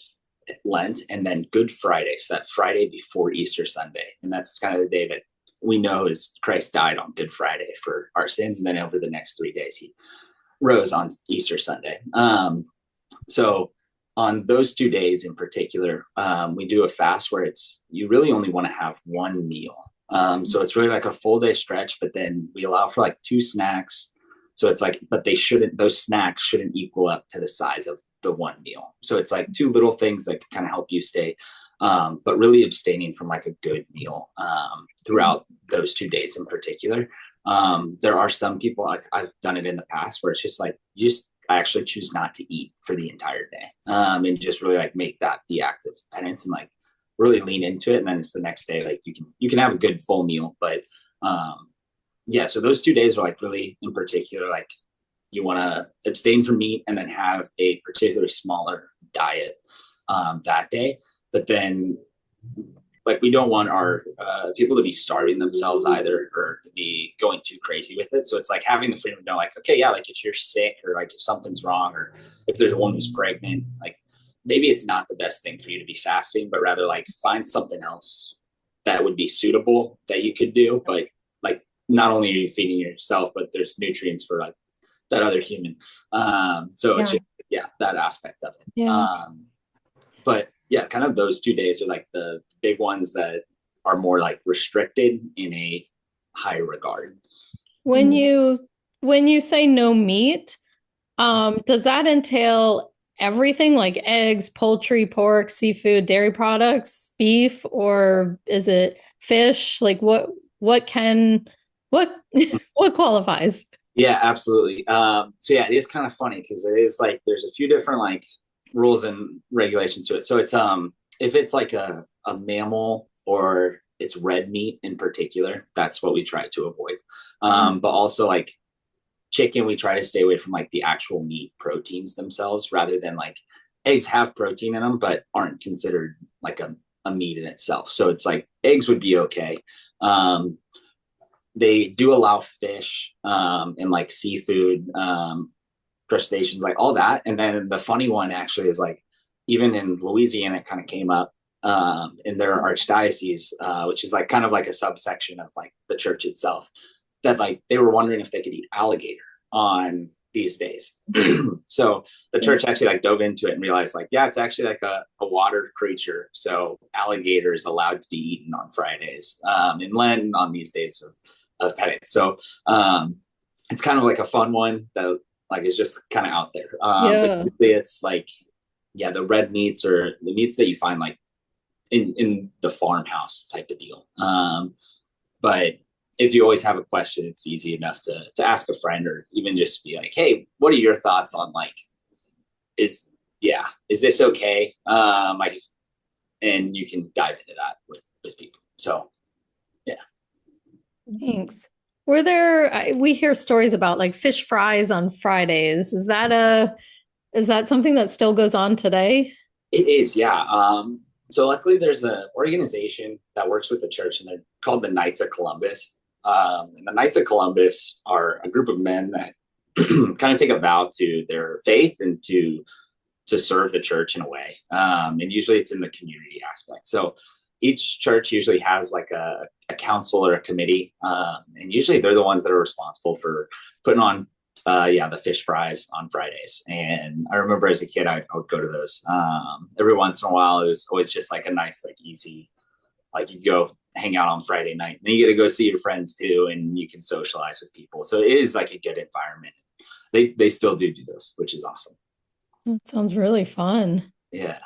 Lent, and then Good Friday, so that Friday before Easter Sunday, and that's kind of the day that we know is Christ died on Good Friday for our sins, and then over the next 3 days he rose on Easter Sunday. So on those 2 days in particular, we do a fast where you really only want to have one meal. So it's really like a full day stretch, but then we allow for like 2 snacks. So it's like, but those snacks shouldn't equal up to the size of the one meal. So it's like 2 little things that kind of help you stay, but really abstaining from like a good meal throughout those 2 days in particular. There are some people, like I've done it in the past, where it's just like, I actually choose not to eat for the entire day, and just really like make that the act of penance and like really lean into it. And then it's the next day, like you can have a good full meal, but yeah, so those 2 days are like really in particular, like you want to abstain from meat and then have a particularly smaller diet that day. But then like we don't want our people to be starving themselves either, or to be going too crazy with it. So it's like having the freedom to know, like, okay, yeah, like if you're sick, or like if something's wrong, or if there's a woman who's pregnant, like maybe it's not the best thing for you to be fasting, but rather like find something else that would be suitable that you could do. But like not only are you feeding yourself, but there's nutrients for like that other human. So it's just, that aspect of it. But yeah, kind of those 2 days are like the big ones that are more like restricted in a higher regard. When you say no meat, does that entail everything, like eggs, poultry, pork, seafood, dairy products, beef, or is it fish? Like what qualifies? Yeah, absolutely. So yeah, it is kind of funny because it is like there's a few different like rules and regulations to it. So it's if it's like a mammal or it's red meat in particular, that's what we try to avoid. But also like chicken, we try to stay away from like the actual meat proteins themselves, rather than like eggs have protein in them but aren't considered like a meat in itself. So it's like eggs would be okay. They do allow fish and like seafood, crustaceans, like all that. And then the funny one actually is like, even in Louisiana, it kind of came up in their archdiocese, which is like kind of like a subsection of like the church itself, that like they were wondering if they could eat alligator on these days. So the church actually like dove into it and realized like, yeah, it's actually like a water creature. So alligator is allowed to be eaten on Fridays in Lent and on these days of penance. So it's kind of like a fun one that like is just kind of out there. But it's like, yeah, the red meats or the meats that you find like in the farmhouse type of deal. But if you always have a question, it's easy enough to ask a friend, or even just be like, hey, what are your thoughts on like, is this okay? Like, and you can dive into that with people. So yeah. Thanks. We hear stories about like fish fries on Fridays. Is that something that still goes on today? It is, yeah. So luckily there's an organization that works with the church, and they're called the Knights of Columbus. And the Knights of Columbus are a group of men that kind of take a vow to their faith and to serve the church in a way. And usually it's in the community aspect. So each church usually has like a council or a committee. And usually they're the ones that are responsible for putting on the fish fries on Fridays. And I remember as a kid, I would go to those every once in a while. It was always just like a nice, like easy, like you go hang out on Friday night, and then you get to go see your friends too, and you can socialize with people. So it is like a good environment. They still do those, which is awesome. That sounds really fun. Yeah.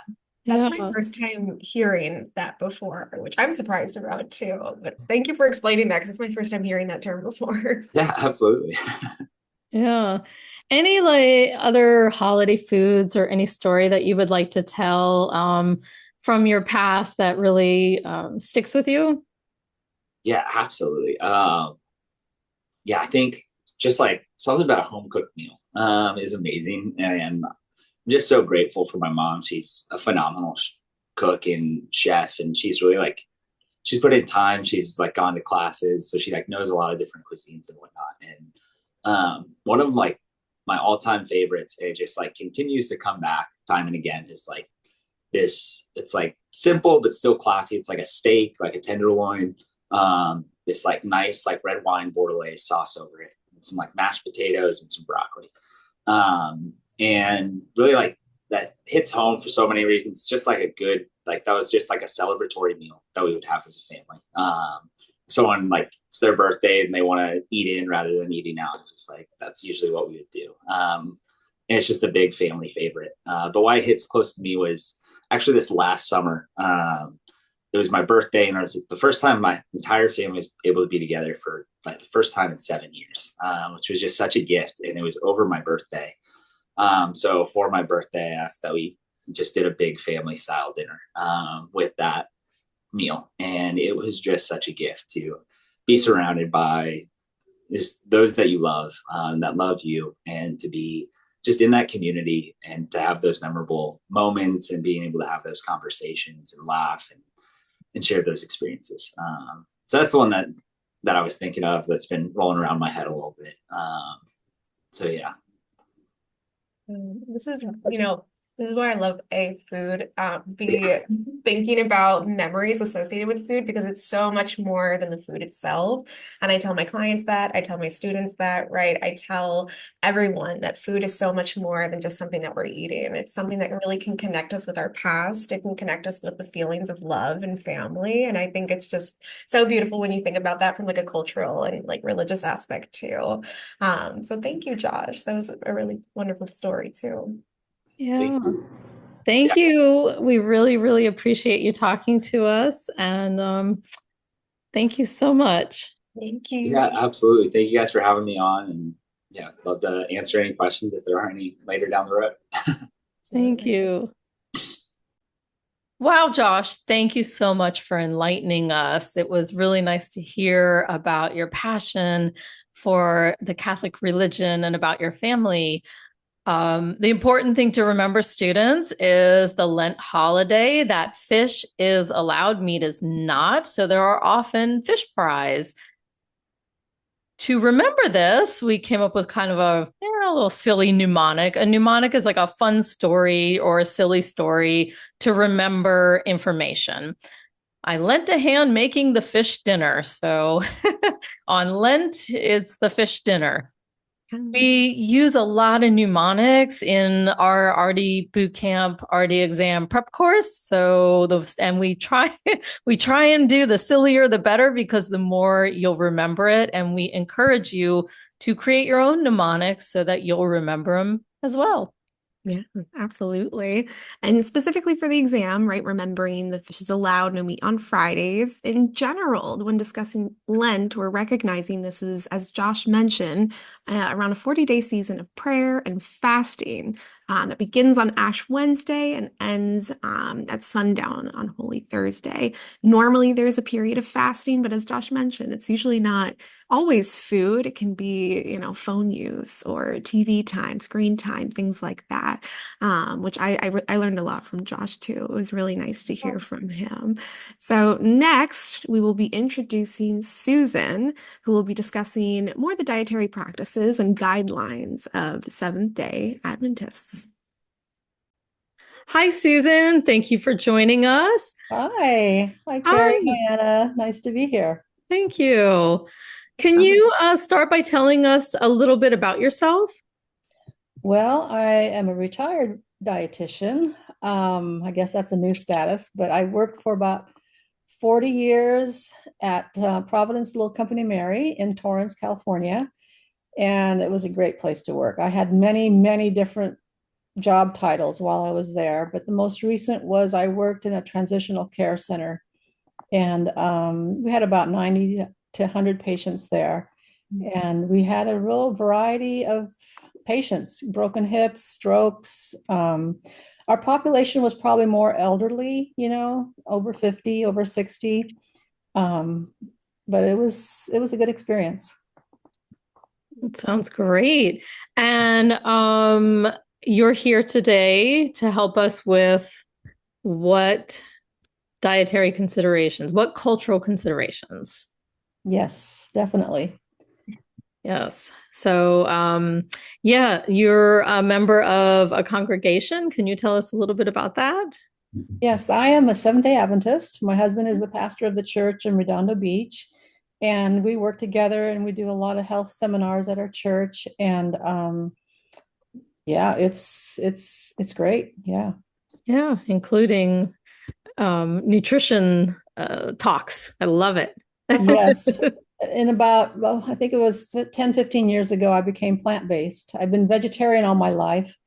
That's my first time hearing that before, which I'm surprised about too. But thank you for explaining that, because it's my first time hearing that term before. Yeah, absolutely. Yeah. Any like other holiday foods or any story that you would like to tell from your past that really sticks with you? Yeah, absolutely. Yeah, I think just like something about a home cooked meal is amazing. And I'm just so grateful for my mom. She's a phenomenal cook and chef, and she's really like, she's put in time. She's like gone to classes, so she like knows a lot of different cuisines and whatnot. And one of like my all-time favorites, it just like continues to come back time and again, is like this, it's like simple but still classy. It's like a steak, like a tenderloin, this like nice like red wine bordelaise sauce over it, and some like mashed potatoes and some broccoli. And really like that hits home for so many reasons. It's just like a good, like that was just like a celebratory meal that we would have as a family. Someone like it's their birthday and they want to eat in rather than eating out. Just like that's usually what we would do. And it's just a big family favorite. But why it hits close to me was actually this last summer. It was my birthday, and it was the first time my entire family was able to be together for like the first time in 7 years, which was just such a gift. And it was over my birthday. So for my birthday, I asked that we just did a big family style dinner with that meal. And it was just such a gift to be surrounded by just those that you love, that love you, and to be just in that community and to have those memorable moments and being able to have those conversations and laugh and share those experiences. So that's the one that I was thinking of that's been rolling around my head a little bit. So yeah. This is, this is why I love food, be thinking about memories associated with food because it's so much more than the food itself. And I tell my clients that, I tell my students that, right? I tell everyone that food is so much more than just something that we're eating. It's something that really can connect us with our past. It can connect us with the feelings of love and family. And I think it's just so beautiful when you think about that from like a cultural and like religious aspect too. So thank you, Josh. That was a really wonderful story too. Yeah. Thank you. We really, really appreciate you talking to us. And thank you so much. Thank you. Yeah, absolutely. Thank you guys for having me on. And yeah, love to answer any questions if there are any later down the road. Thank you. Wow, Josh, thank you so much for enlightening us. It was really nice to hear about your passion for the Catholic religion and about your family. The important thing to remember, students, is the Lent holiday, that fish is allowed, meat is not. So there are often fish fries. To remember this, we came up with kind of a little silly mnemonic. A mnemonic is like a fun story or a silly story to remember information. I lent a hand making the fish dinner. So on Lent, it's the fish dinner. We use a lot of mnemonics in our RD bootcamp, RD exam prep course. So we try and do the sillier the better because the more you'll remember it. And we encourage you to create your own mnemonics so that you'll remember them as well. Yeah, absolutely. And specifically for the exam, right? Remembering the fish is allowed, no meat on Fridays. In general, when discussing Lent, we're recognizing this is, as Josh mentioned, around a 40-day season of prayer and fasting that begins on Ash Wednesday and ends at sundown on Holy Thursday. Normally, there's a period of fasting, but as Josh mentioned, it's usually not always food. It can be, phone use or TV time, screen time, things like that, which I learned a lot from Josh too. It was really nice to hear from him. So next, we will be introducing Susan, who will be discussing more the dietary practices and guidelines of Seventh-day Adventists. Hi, Susan. Thank you for joining us. Hi, Kari, hi, Anna. Nice to be here. Thank you. Can you start by telling us a little bit about yourself? Well, I am a retired dietitian. I guess that's a new status, but I worked for about 40 years at Providence Little Company Mary in Torrance, California, and it was a great place to work. I had many, many different job titles while I was there, but the most recent was I worked in a transitional care center, and we had about 90 to 100 patients there. And we had a real variety of patients, broken hips, strokes. Our population was probably more elderly, over 50, over 60. But it was a good experience. That sounds great. And you're here today to help us with what dietary considerations, what cultural considerations? Yes, definitely. Yes. So, you're a member of a congregation. Can you tell us a little bit about that? Yes, I am a Seventh-day Adventist. My husband is the pastor of the church in Redondo Beach, and we work together and we do a lot of health seminars at our church. And Yeah, it's great. Yeah. Yeah, including nutrition talks. I love it. Yes. In about, well, I think it was 10, 15 years ago, I became plant-based. I've been vegetarian all my life,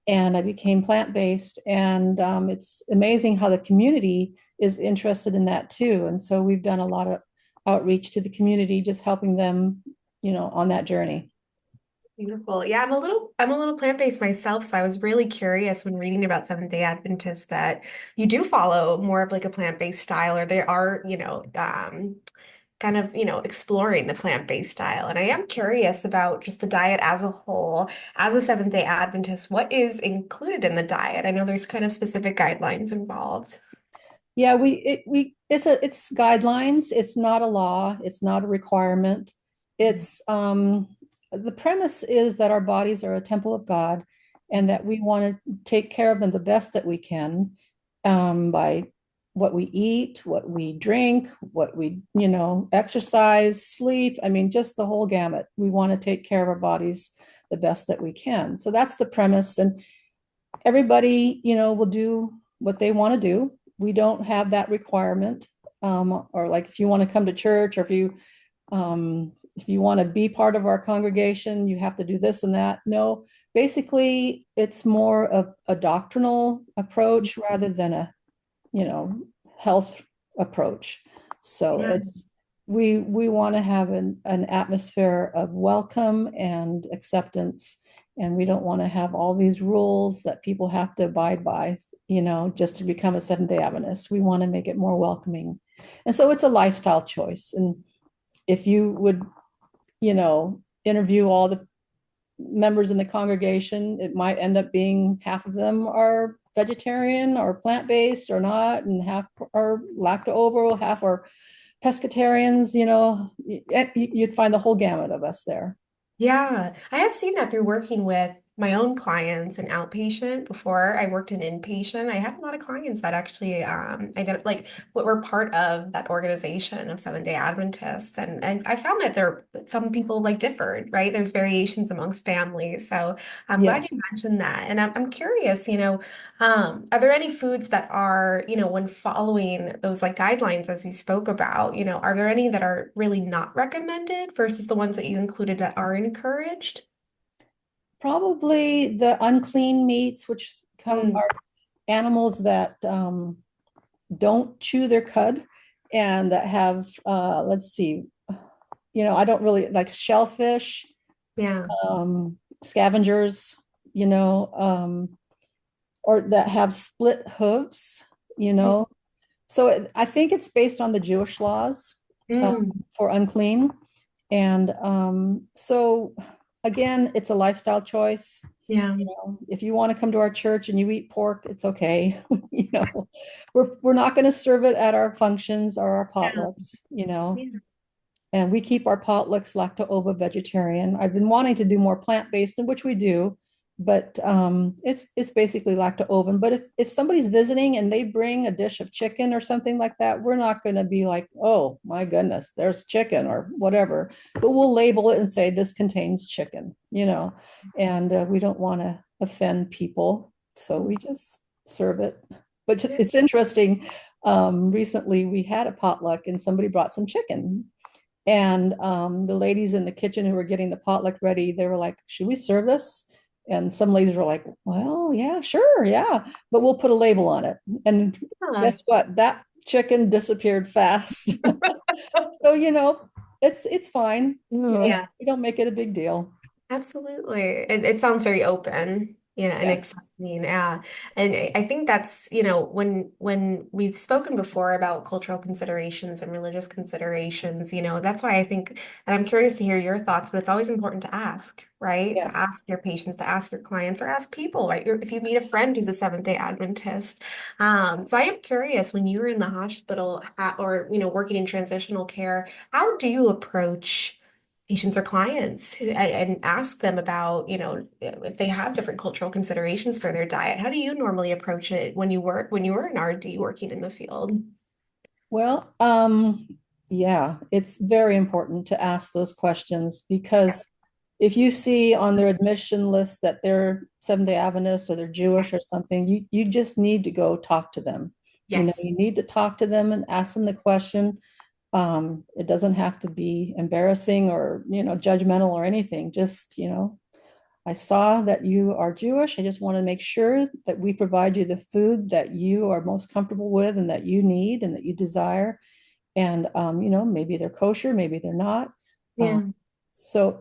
and I became plant-based. And it's amazing how the community is interested in that too. And so we've done a lot of outreach to the community, just helping them, on that journey. Beautiful. Yeah, I'm a little plant-based myself, so I was really curious when reading about Seventh-day Adventists that you do follow more of like a plant-based style, or they are, kind of, exploring the plant-based style. And I am curious about just the diet as a whole. As a Seventh-day Adventist, what is included in the diet? I know there's kind of specific guidelines involved. Yeah, it's guidelines. It's not a law. It's not a requirement. It's the premise is that our bodies are a temple of God, and that we want to take care of them the best that we can, by what we eat, what we drink, what we, exercise, sleep. I mean, just the whole gamut. We want to take care of our bodies the best that we can. So that's the premise, and everybody, will do what they want to do. We don't have that requirement. Or like if you want to come to church, or if you want to be part of our congregation, you have to do this and that. No, basically, it's more of a doctrinal approach rather than a, you know, health approach. So Yeah. we want to have an atmosphere of welcome and acceptance, and we don't want to have all these rules that people have to abide by, just to become a Seventh-day Adventist. We want to make it more welcoming. And so it's a lifestyle choice. And if you would, interview all the members in the congregation, it might end up being half of them are vegetarian or plant-based or not, and half are lacto-ovo, half are pescatarians. You'd find the whole gamut of us there. Yeah, I have seen that through working with my own clients in outpatient. Before I worked in inpatient, I have a lot of clients that actually like what were part of that organization of Seventh-day Adventists. And I found that some people like differed, right? There's variations amongst families. So I'm glad Yes. you mentioned that. And I'm curious, are there any foods that are, when following those like guidelines as you spoke about, are there any that are really not recommended versus the ones that you included that are encouraged? Probably the unclean meats, which Mm, are animals that don't chew their cud, and that have, let's see, I don't really like shellfish, yeah. scavengers, you know, um, or that have split hooves, you know. So I think it's based on the Jewish laws, Mm, for unclean. And so again, it's a lifestyle choice. yeah. If you want to come to our church and you eat pork, it's okay. We're not going to serve it at our functions or our Yeah. potlucks, Yeah. and we keep our potlucks lacto-ovo vegetarian. I've been wanting to do more plant-based, in which we do, but it's basically lacto-ovo. But if somebody's visiting and they bring a dish of chicken or something like that, we're not going to be like, oh my goodness, there's chicken or whatever. But we'll label it and say this contains chicken, and we don't want to offend people, so we just serve it. But Yeah. it's interesting. Recently, we had a potluck and somebody brought some chicken, and the ladies in the kitchen who were getting the potluck ready, they were like, should we serve this? And some ladies were like, well, yeah, sure, yeah, but we'll put a label on it. And guess what? That chicken disappeared fast. So, it's fine. Mm. Yeah. We don't make it a big deal. Absolutely. It sounds very open, and Yes. accepting. Yeah. And I think that's, when we've spoken before about cultural considerations and religious considerations, that's why I think, and I'm curious to hear your thoughts, but it's always important to ask, right? To Yes. ask your patients, to ask your clients, or ask people, right? If you meet a friend who's a Seventh-day Adventist. So I am curious, when you were in the hospital, or, working in transitional care, how do you approach patients or clients and ask them about, if they have different cultural considerations for their diet? How do you normally approach it when you were an RD working in the field? Well, yeah, it's very important to ask those questions, because if you see on their admission list that they're Seventh-day Adventist or they're Jewish or something, you just need to go talk to them. Yes. You need to talk to them and ask them the question. It doesn't have to be embarrassing or, judgmental or anything. Just, I saw that you are Jewish. I just want to make sure that we provide you the food that you are most comfortable with and that you need and that you desire. And, maybe they're kosher, maybe they're not. Yeah.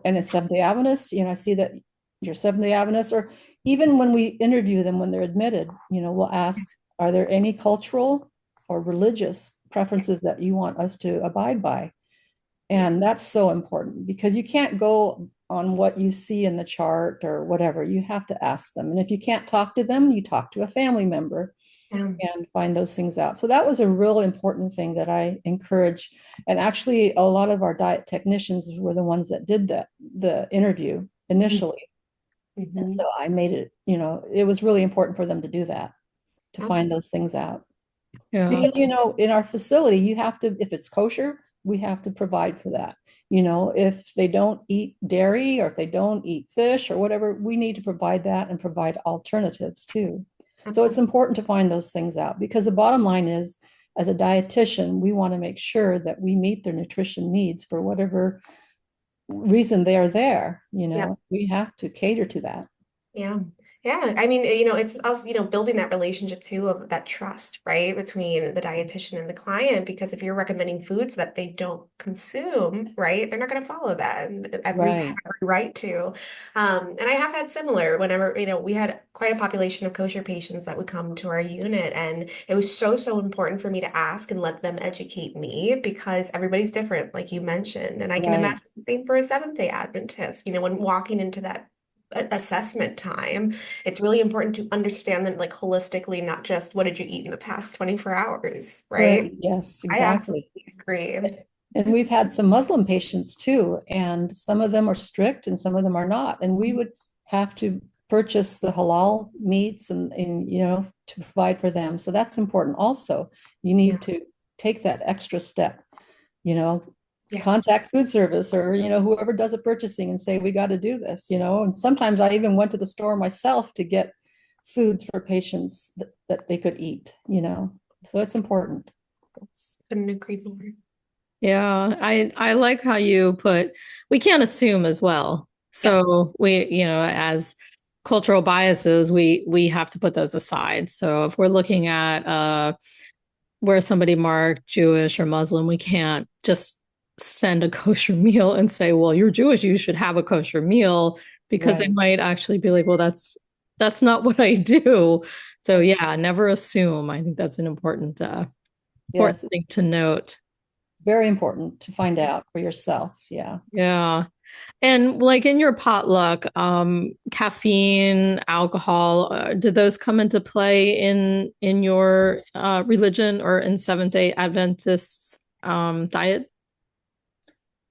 And it's Seventh-day Adventist, I see that you're Seventh-day Adventist, or even when we interview them when they're admitted, we'll ask, are there any cultural or religious preferences that you want us to abide by? And that's so important because you can't go on what you see in the chart or whatever. You have to ask them. And if you can't talk to them, you talk to a family member and find those things out. So that was a real important thing that I encourage. And actually, a lot of our diet technicians were the ones that did the interview initially. Mm-hmm. And so I made it, it was really important for them to do that, to find those things out. Yeah. Because, in our facility, you have to, if it's kosher, we have to provide for that. If they don't eat dairy or if they don't eat fish or whatever, we need to provide that and provide alternatives too. So it's important to find those things out because the bottom line is, as a dietitian, we want to make sure that we meet their nutrition needs for whatever reason they are there. We have to cater to that. Yeah. Yeah. I mean, it's us, building that relationship too of that trust, right, between the dietitian and the client, because if you're recommending foods that they don't consume, right, they're not going to follow that. And every right to. And I have had similar whenever, we had quite a population of kosher patients that would come to our unit. And it was so, so important for me to ask and let them educate me because everybody's different, like you mentioned. And I can imagine the same for a Seventh-day Adventist, when walking into that assessment time, it's really important to understand them like holistically, not just what did you eat in the past 24 hours, right? Yes, I exactly. absolutely agree. And we've had some Muslim patients too, and some of them are strict and some of them are not. And we would have to purchase the halal meats and to provide for them. So that's important also. You need to take that extra step, contact food service or, whoever does the purchasing and say, we got to do this, and sometimes I even went to the store myself to get foods for patients that they could eat, so it's important. Couldn't agree more. Yeah, I like how you put, we can't assume as well. So we, as cultural biases, we have to put those aside. So if we're looking at where somebody marked Jewish or Muslim, we can't just send a kosher meal and say, well, you're Jewish, you should have a kosher meal, because they might actually be like, well, that's not what I do. So yeah, never assume. I think that's an important thing to note. Very important to find out for yourself. Yeah. Yeah. And like in your potluck, caffeine, alcohol, did those come into play in your religion or in Seventh-day Adventist diet?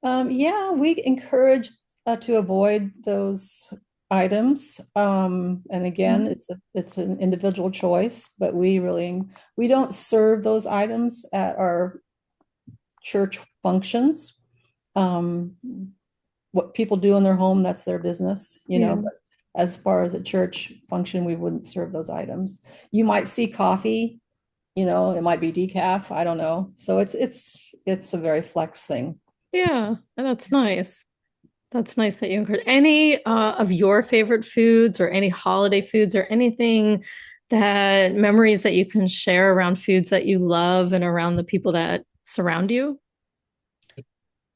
Yeah, we encourage to avoid those items. And again, it's an individual choice, but we don't serve those items at our church functions. What people do in their home, that's their business, but as far as a church function, we wouldn't serve those items. You might see coffee, it might be decaf, I don't know. So it's a very flex thing. Yeah, that's nice. That's nice that you encourage any of your favorite foods or any holiday foods or anything that memories that you can share around foods that you love and around the people that surround you.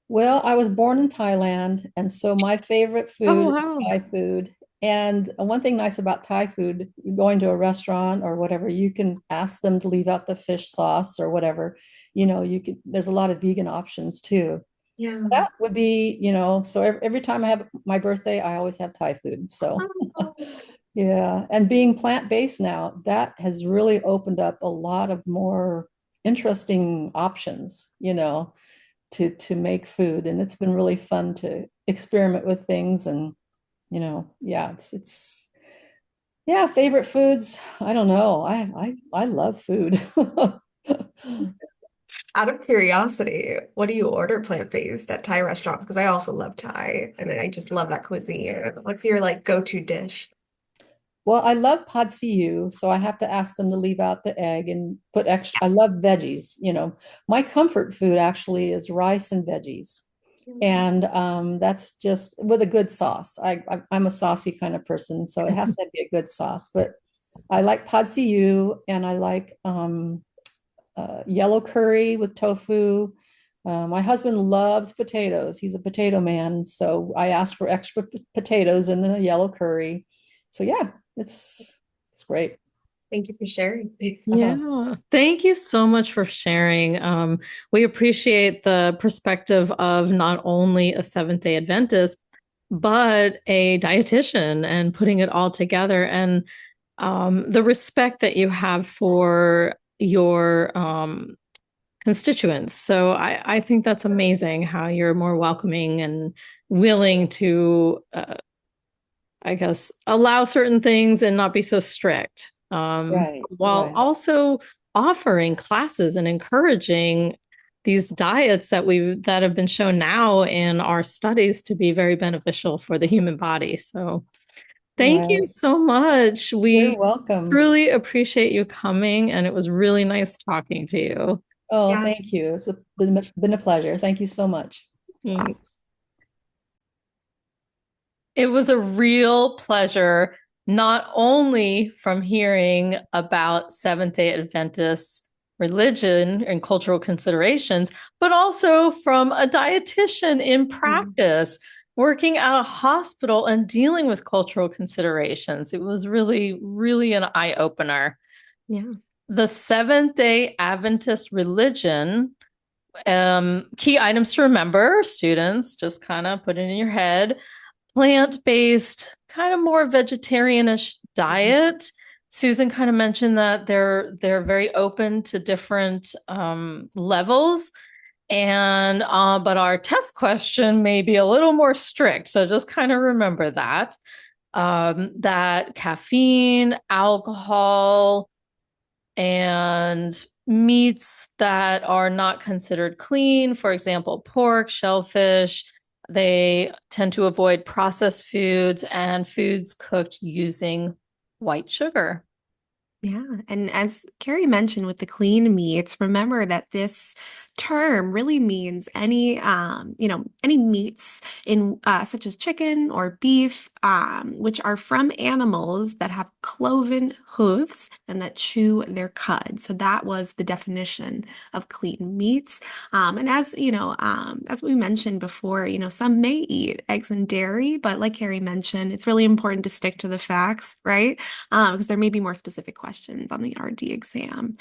Well, I was born in Thailand, and so my favorite food is Thai food. And one thing nice about Thai food, going to a restaurant or whatever, you can ask them to leave out the fish sauce or whatever. There's a lot of vegan options too. Yeah. So that would be, so every time I have my birthday, I always have Thai food. So yeah. And being plant-based now, that has really opened up a lot of more interesting options, to make food. And it's been really fun to experiment with things. And, favorite foods. I don't know. I love food. Out of curiosity, what do you order plant-based at Thai restaurants? Because I also love Thai and I just love that cuisine. What's your like go-to dish? Well, I love pad see ew, so I have to ask them to leave out the egg and put extra. I love veggies, you know. My comfort food actually is rice and veggies. And that's just with a good sauce. I'm a saucy kind of person, so it has to be a good sauce. But I like pad see ew, and I like yellow curry with tofu. My husband loves potatoes. He's a potato man, so I asked for extra potatoes in the yellow curry. So yeah, it's great. Thank you for sharing. Yeah, thank you so much for sharing. We appreciate the perspective of not only a Seventh-day Adventist, but a dietitian and putting it all together, and the respect that you have for your constituents. So I think that's amazing how you're more welcoming and willing to, I guess, allow certain things and not be so strict, Right, while right. also offering classes and encouraging these diets that have been shown now in our studies to be very beneficial for the human body. So thank you Right. so much. You're We welcome. truly appreciate you coming, and it was really nice talking to you. Oh, Yeah. thank you. Been a pleasure. Thank you so much. Thanks. It was a real pleasure, not only from hearing about Seventh-day Adventist religion and cultural considerations, but also from a dietitian in practice, working at a hospital and dealing with cultural considerations. It was really, really an eye-opener. Yeah. The Seventh-day Adventist religion, key items to remember, students, just kind of put it in your head. Plant-based, kind of more vegetarianish diet. Susan kind of mentioned that they're very open to different levels, and but our test question may be a little more strict. So just kind of remember that that caffeine, alcohol, and meats that are not considered clean, for example, pork, shellfish, they tend to avoid processed foods and foods cooked using white sugar. Yeah, and as Kari mentioned with the clean meats, remember that this term really means any, any meats in such as chicken or beef, which are from animals that have cloven hooves and that chew their cud. So that was the definition of clean meats. And as we mentioned before, some may eat eggs and dairy, but like Kari mentioned, it's really important to stick to the facts, right? Because there may be more specific questions on the RD exam.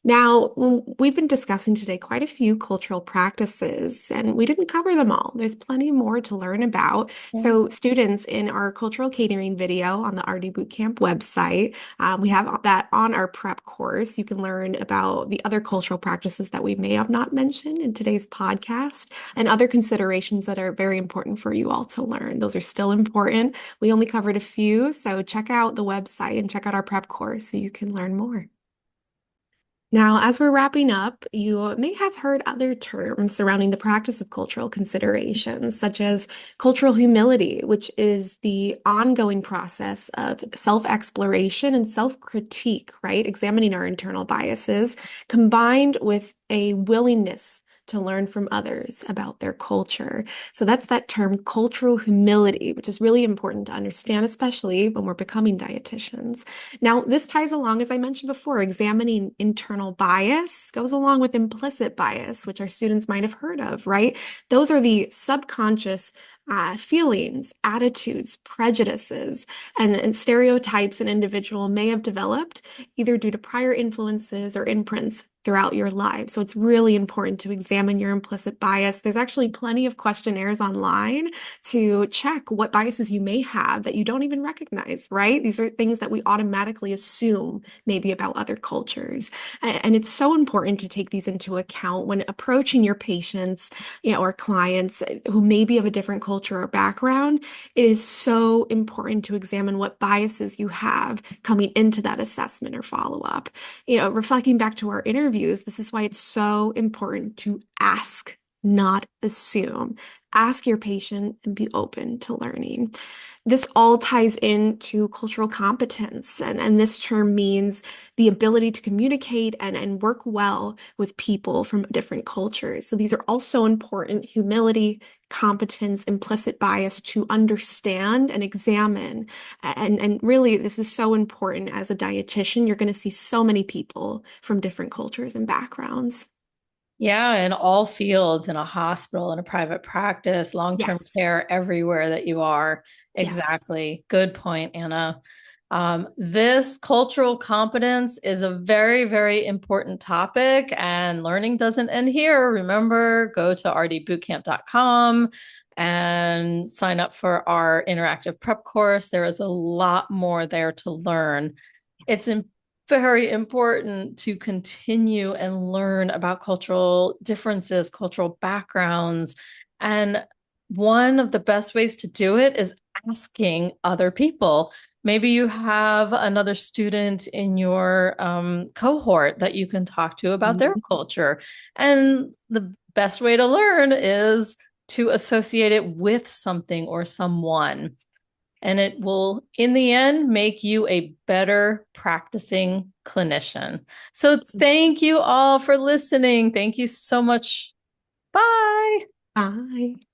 Now, we've been discussing today quite a few cultural practices, and we didn't cover them all. There's plenty more to learn about. So, students, in our cultural catering video on the RD Bootcamp website, we have that on our prep course. You can learn about the other cultural practices that we may have not mentioned in today's podcast and other considerations that are very important for you all to learn. Those are still important. We only covered a few, so check out the website and check out our prep course so you can learn more. Now, as we're wrapping up, you may have heard other terms surrounding the practice of cultural considerations, such as cultural humility, which is the ongoing process of self-exploration and self-critique, right? Examining our internal biases, combined with a willingness to learn from others about their culture. So that's that term cultural humility, which is really important to understand, especially when we're becoming dietitians. Now, this ties along, as I mentioned before, examining internal bias goes along with implicit bias, which our students might have heard of, right? Those are the subconscious feelings, attitudes, prejudices, and stereotypes an individual may have developed either due to prior influences or imprints throughout your life. So it's really important to examine your implicit bias. There's actually plenty of questionnaires online to check what biases you may have that you don't even recognize, right? These are things that we automatically assume maybe about other cultures. And it's so important to take these into account when approaching your patients, or clients who may be of a different culture or background. It is so important to examine what biases you have coming into that assessment or follow-up. Reflecting back to our interview interviews, this is why it's so important to ask, not assume. Ask your patient and be open to learning. This all ties into cultural competence, and this term means the ability to communicate and work well with people from different cultures. So these are also important: humility, competence, implicit bias, to understand and examine. And really, this is so important as a dietitian. You're going to see so many people from different cultures and backgrounds. Yeah, in all fields, in a hospital, in a private practice, long-term Yes. care, everywhere that you are. Yes. Exactly. Good point, Anna. This cultural competence is a very, very important topic, and learning doesn't end here. Remember, go to rdbootcamp.com and sign up for our interactive prep course. There is a lot more there to learn. It's very important to continue and learn about cultural differences, cultural backgrounds. And one of the best ways to do it is asking other people. Maybe you have another student in your cohort that you can talk to about their culture. And the best way to learn is to associate it with something or someone. And it will, in the end, make you a better practicing clinician. So thank you all for listening. Thank you so much. Bye. Bye.